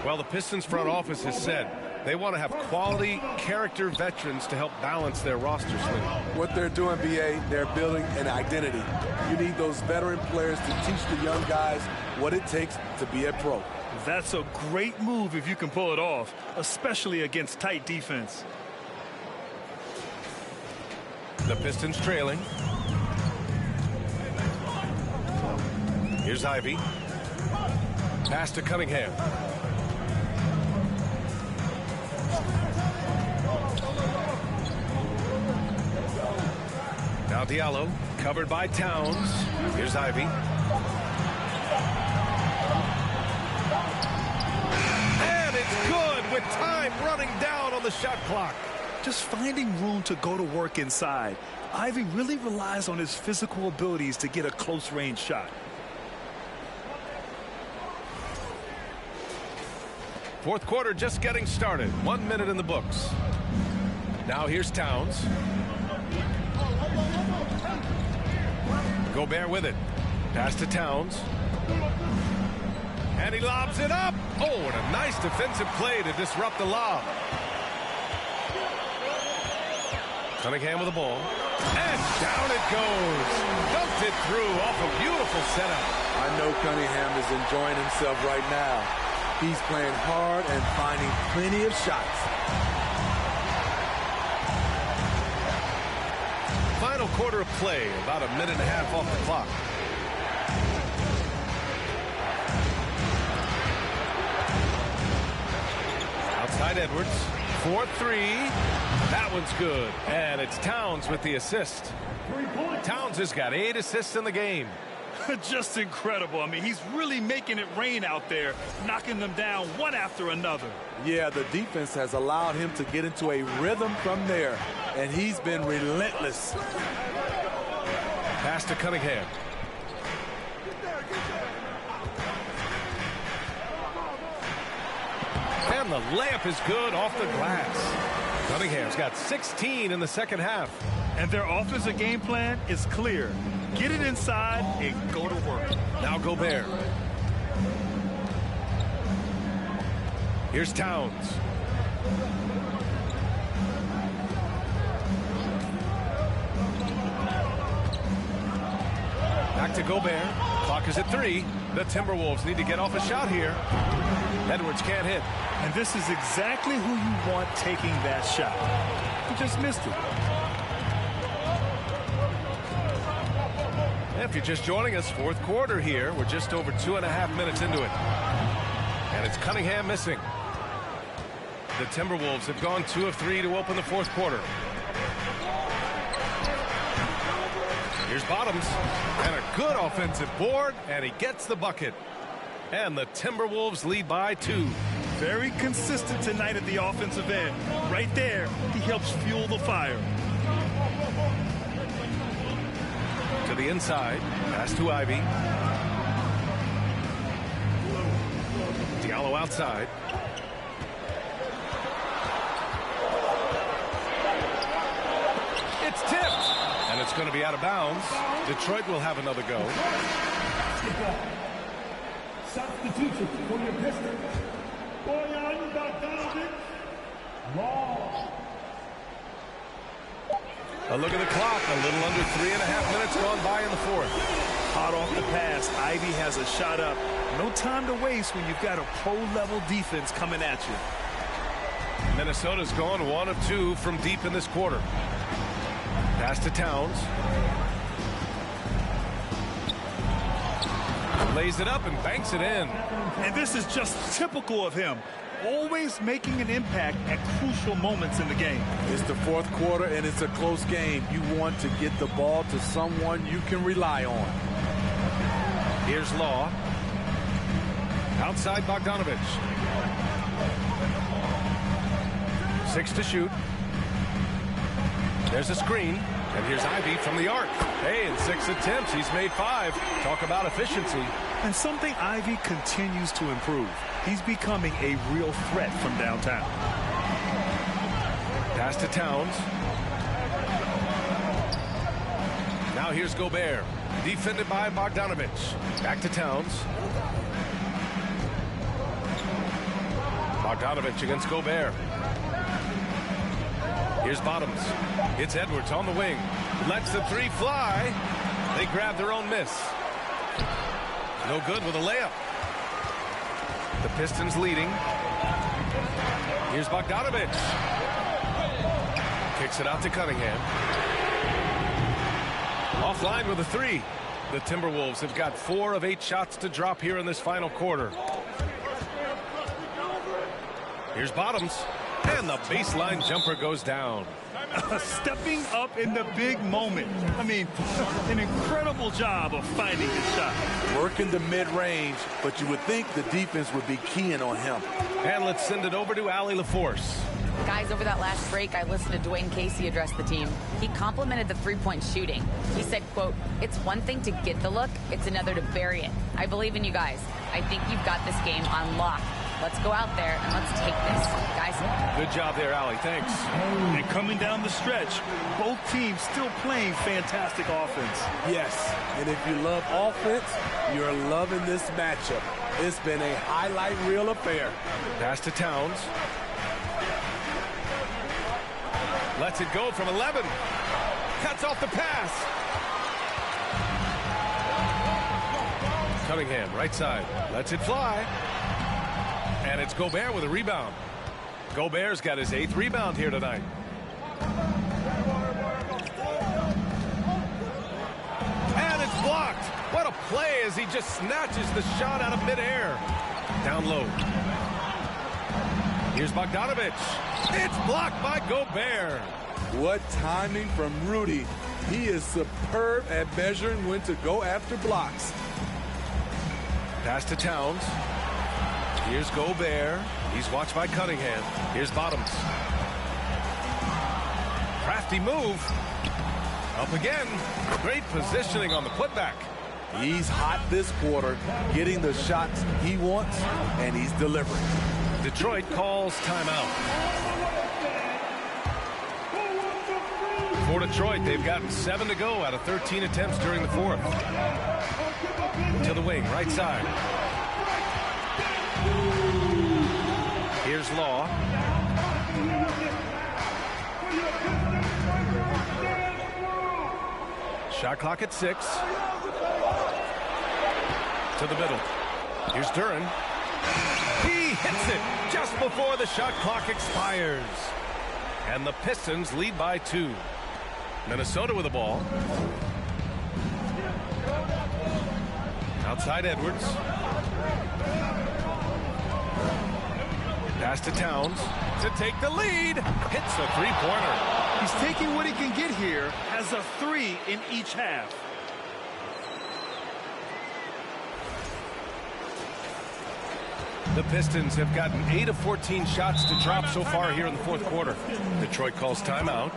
Speaker 13: Well, the Pistons front office has said they want to have quality character veterans to help balance their roster, Smitty.
Speaker 17: What they're doing, B.A., they're building an identity. You need those veteran players to teach the young guys what it takes to be a pro.
Speaker 10: That's a great move if you can pull it off, especially against tight defense.
Speaker 13: The Pistons trailing. Here's Ivy. Pass to Cunningham. Now Diallo, covered by Towns. Here's Ivy. And it's good with time running down on the shot clock.
Speaker 10: Just finding room to go to work inside. Ivy really relies on his physical abilities to get a close-range shot.
Speaker 13: Fourth quarter just getting started. 1 minute in the books. Now here's Towns. Gobert with it. Pass to Towns. And he lobs it up. Oh, and a nice defensive play to disrupt the lob. Cunningham with the ball. And down it goes. Dumped it through off a beautiful setup.
Speaker 17: I know Cunningham is enjoying himself right now. He's playing hard and finding plenty of shots.
Speaker 13: Final quarter of play, about a minute and a half off the clock. Outside Edwards. 4-3. That one's good. And it's Towns with the assist. Towns has got 8 assists in the game.
Speaker 10: Just incredible. I mean, he's really making it rain out there, knocking them down one after another.
Speaker 17: Yeah, the defense has allowed him to get into a rhythm from there, and he's been relentless.
Speaker 13: Pass to Cunningham. And the layup is good off the glass. Cunningham's got 16 in the second half.
Speaker 10: And their offensive game plan is clear. Get it inside and go to work.
Speaker 13: Now Gobert. Here's Towns. Back to Gobert. Clock is at 3. The Timberwolves need to get off a shot here. Edwards can't hit.
Speaker 10: And this is exactly who you want taking that shot. He just missed it.
Speaker 13: If you're just joining us, fourth quarter here. We're just over 2.5 minutes into it. And it's Cunningham missing. The Timberwolves have gone 2 of 3 to open the fourth quarter. Here's Bottoms. And a good offensive board. And he gets the bucket. And the Timberwolves lead by 2.
Speaker 10: Very consistent tonight at the offensive end. Right there, he helps fuel the fire.
Speaker 13: To the inside. Pass to Ivy. Diallo outside. It's tipped. And it's going to be out of bounds. Detroit will have another go.
Speaker 11: Substitution for your Pistons. Bojan Bogdanovic.
Speaker 13: A look at the clock. A little under 3.5 minutes gone by in the fourth.
Speaker 10: Hot off the pass. Ivy has a shot up. No time to waste when you've got a pro-level defense coming at you.
Speaker 13: Minnesota's gone 1 of 2 from deep in this quarter. Pass to Towns. Lays it up and banks it in.
Speaker 10: And this is just typical of him. Always making an impact at crucial moments in the game.
Speaker 17: It's the fourth quarter and it's a close game. You want to get the ball to someone you can rely on.
Speaker 13: Here's Law. Outside Bogdanovic. 6 to shoot. There's a screen. And here's Ivy from the arc. Hey, in 6 attempts, he's made 5. Talk about efficiency.
Speaker 10: And something Ivy continues to improve. He's becoming a real threat from downtown.
Speaker 13: Pass to Towns. Now here's Gobert. Defended by Bogdanovic. Back to Towns. Bogdanovic against Gobert. Here's Bottoms. It's Edwards on the wing. Lets the 3 fly. They grab their own miss. No good with a layup. The Pistons leading. Here's Bogdanovic. Kicks it out to Cunningham. Offline with a 3. The Timberwolves have got 4 of 8 shots to drop here in this final quarter. Here's Bottoms. And the baseline jumper goes down.
Speaker 10: Stepping up in the big moment. I mean, an incredible job of finding his shot.
Speaker 17: Working the mid-range, but you would think the defense would be keying on him.
Speaker 13: And let's send it over to Allie LaForce.
Speaker 12: Guys, over that last break, I listened to Dwayne Casey address the team. He complimented the three-point shooting. He said, quote, "It's one thing to get the look, it's another to bury it. I believe in you guys. I think you've got this game on lock. Let's go out there and let's take this, guys."
Speaker 13: Good job there, Allie. Thanks.
Speaker 10: And coming down the stretch, both teams still playing fantastic offense.
Speaker 17: Yes, and if you love offense, you're loving this matchup. It's been a highlight reel affair.
Speaker 13: Pass to Towns. Lets it go from 11. Cuts off the pass. Cunningham, right side. Lets it fly. And it's Gobert with a rebound. Gobert's got his 8th rebound here tonight. And it's blocked. What a play as he just snatches the shot out of midair. Down low. Here's Bogdanovic. It's blocked by Gobert.
Speaker 17: What timing from Rudy. He is superb at measuring when to go after blocks.
Speaker 13: Pass to Towns. Here's Gobert. He's watched by Cunningham. Here's Bottoms. Crafty move. Up again. Great positioning on the putback.
Speaker 17: He's hot this quarter, getting the shots he wants, and he's delivering.
Speaker 13: Detroit calls timeout. For Detroit, they've gotten 7 to go out of 13 attempts during the fourth. To the wing, right side. Here's Law. Shot clock at 6. To the middle. Here's Duran. He hits it just before the shot clock expires. And the Pistons lead by 2. Minnesota with the ball. Outside Edwards. Pass to Towns to take the lead. Hits the three-pointer.
Speaker 10: He's taking what he can get here as a 3 in each half.
Speaker 13: The Pistons have gotten 8 of 14 shots to drop so far here in the fourth quarter. Detroit calls timeout.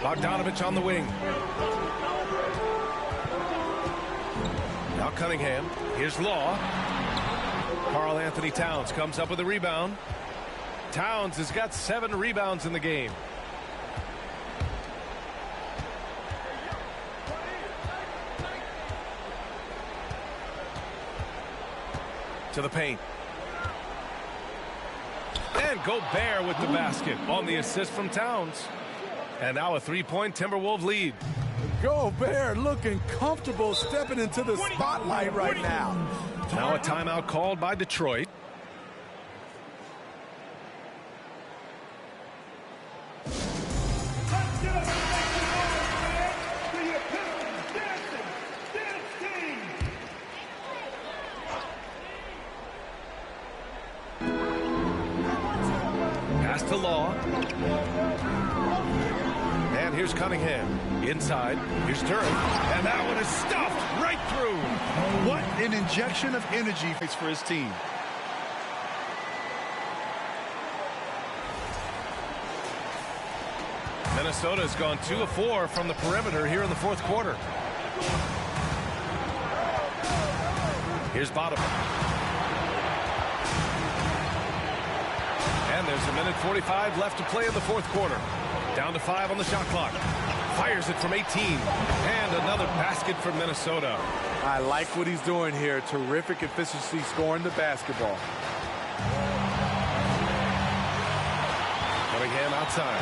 Speaker 13: Bogdanovich on the wing. Now Cunningham. Here's Law. Karl Anthony Towns comes up with a rebound. Towns has got 7 rebounds in the game. To the paint. And Gobert with the basket on the assist from Towns. And now a 3-point Timberwolves lead.
Speaker 17: Gobert looking comfortable stepping into the spotlight right now.
Speaker 13: Now a timeout called by Detroit. Pass to Law. And here's Cunningham. Inside. Here's Duran. And that one is stuffed right through.
Speaker 10: What an injection of energy for his team.
Speaker 13: Minnesota has gone 2 of 4 from the perimeter here in the fourth quarter. Here's Bottom. And there's a minute 45 left to play in the fourth quarter. Down to 5 on the shot clock. Fires it from 18. And another basket for Minnesota.
Speaker 17: I like what he's doing here. Terrific efficiency scoring the basketball.
Speaker 13: Cunningham outside.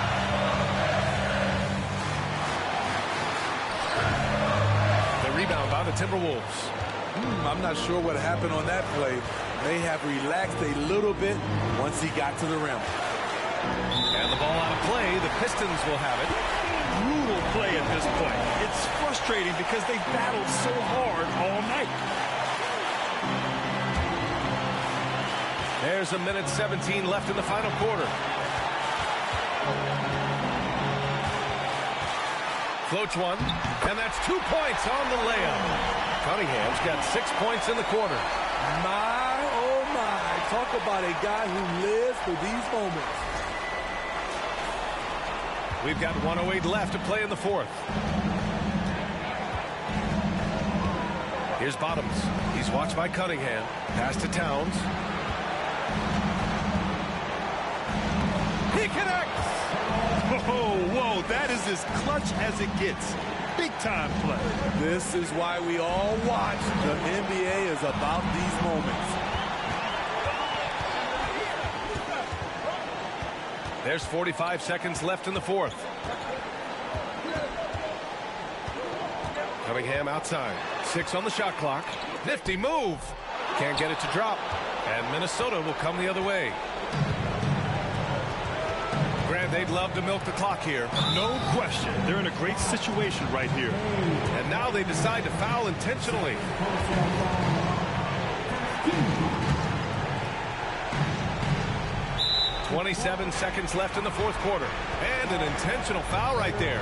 Speaker 13: The rebound by the Timberwolves.
Speaker 17: I'm not sure what happened on that play. May have relaxed a little bit once he got to the rim.
Speaker 13: And the ball out of play. The Pistons will have it.
Speaker 10: Brutal play at this point. It's frustrating because they battled so hard all night.
Speaker 13: There's a minute 17 left in the final quarter. Floats one, and that's 2 points on the layup. Cunningham's got 6 points in the quarter.
Speaker 17: My, oh my. Talk about a guy who lives for these moments.
Speaker 13: We've got 1:08 left to play in the fourth. Here's Bottoms. He's watched by Cunningham. Pass to Towns. He connects!
Speaker 10: Whoa, that is as clutch as it gets. Big time play.
Speaker 17: This is why we all watch. The NBA is about these moments.
Speaker 13: There's 45 seconds left in the fourth. Cunningham outside. 6 on the shot clock. Nifty move. Can't get it to drop. And Minnesota will come the other way. Grant, they'd love to milk the clock here.
Speaker 10: No question. They're in a great situation right here.
Speaker 13: And now they decide to foul intentionally. 27 seconds left in the fourth quarter. And an intentional foul right there.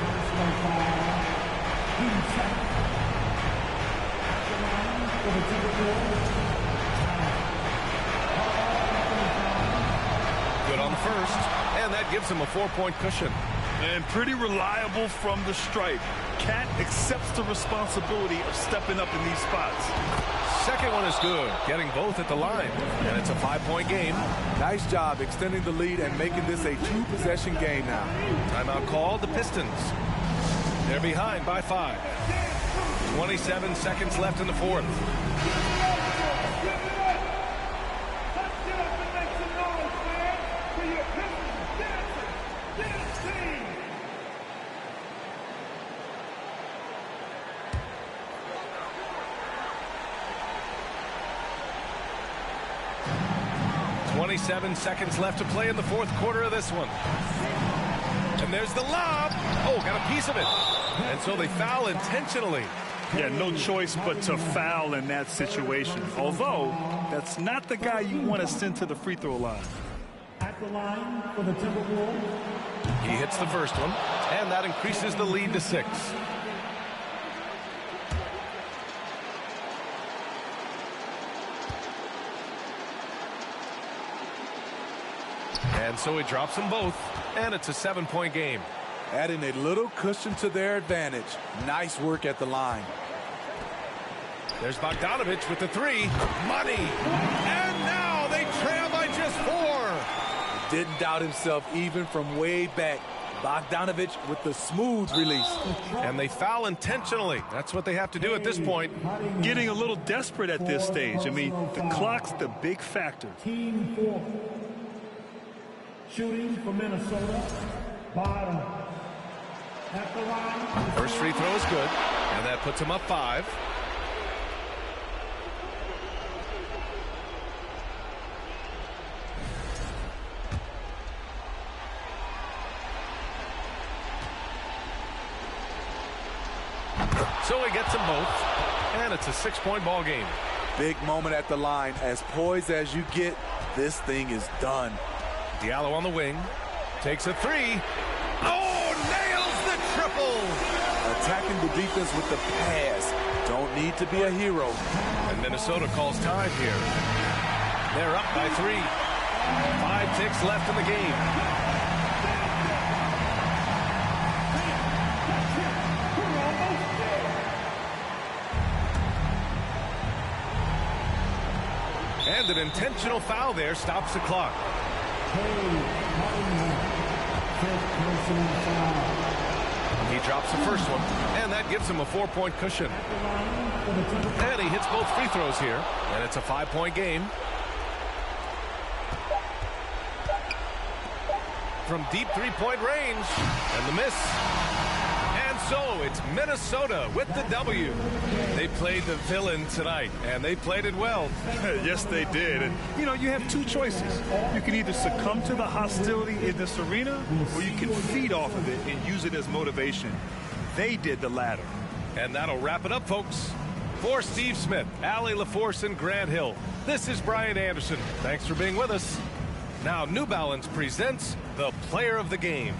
Speaker 13: Good on the first, and that gives him a 4-point cushion.
Speaker 10: And pretty reliable from the stripe. Cat accepts the responsibility of stepping up in these spots.
Speaker 13: Second one is good, getting both at the line. And it's a 5-point game.
Speaker 17: Nice job extending the lead and making this a 2-possession game now.
Speaker 13: Timeout called, the Pistons. They're behind by 5. 27 seconds left in the fourth. Seconds left to play in the fourth quarter of this one. And there's the lob. Oh, got a piece of it. And so they foul intentionally.
Speaker 10: Yeah, no choice but to foul in that situation. Although, that's not the guy you want to send to the free throw line.
Speaker 11: At the line for the TWolves.
Speaker 13: He hits the first one, and that increases the lead to 6. And so he drops them both, and it's a 7-point game.
Speaker 17: Adding a little cushion to their advantage. Nice work at the line.
Speaker 13: There's Bogdanovich with the 3. Money! And now they trail by just 4.
Speaker 17: Didn't doubt himself even from way back. Bogdanovich with the smooth release.
Speaker 13: And they foul intentionally. That's what they have to do at this point.
Speaker 10: Getting a little desperate at this stage. I mean, the clock's the big factor.
Speaker 11: Team 4. Shooting for Minnesota. Bottom. At the line.
Speaker 13: First free throw is good, and that puts him up 5. So he gets them both, and it's a 6-point ball game.
Speaker 17: Big moment at the line. As poised as you get, this thing is done.
Speaker 13: Diallo on the wing, takes a 3. Oh, nails the triple!
Speaker 17: Attacking the defense with the pass. Don't need to be a hero.
Speaker 13: And Minnesota calls time here. They're up by 3. 5 ticks left in the game. And an intentional foul there stops the clock. He drops the first one, and that gives him a 4-point cushion. And he hits both free throws here, and it's a 5-point game. From deep 3-point range, and the miss. And so it's Minnesota with the W. They played the villain tonight, and they played it well.
Speaker 10: Yes, they did. And, you know, you have two choices. You can either succumb to the hostility in this arena, or you can feed off of it and use it as motivation. They did the latter.
Speaker 13: And that'll wrap it up, folks. For Steve Smith, Allie LaForce, and Grant Hill, this is Brian Anderson. Thanks for being with us. Now, New Balance presents the Player of the Game.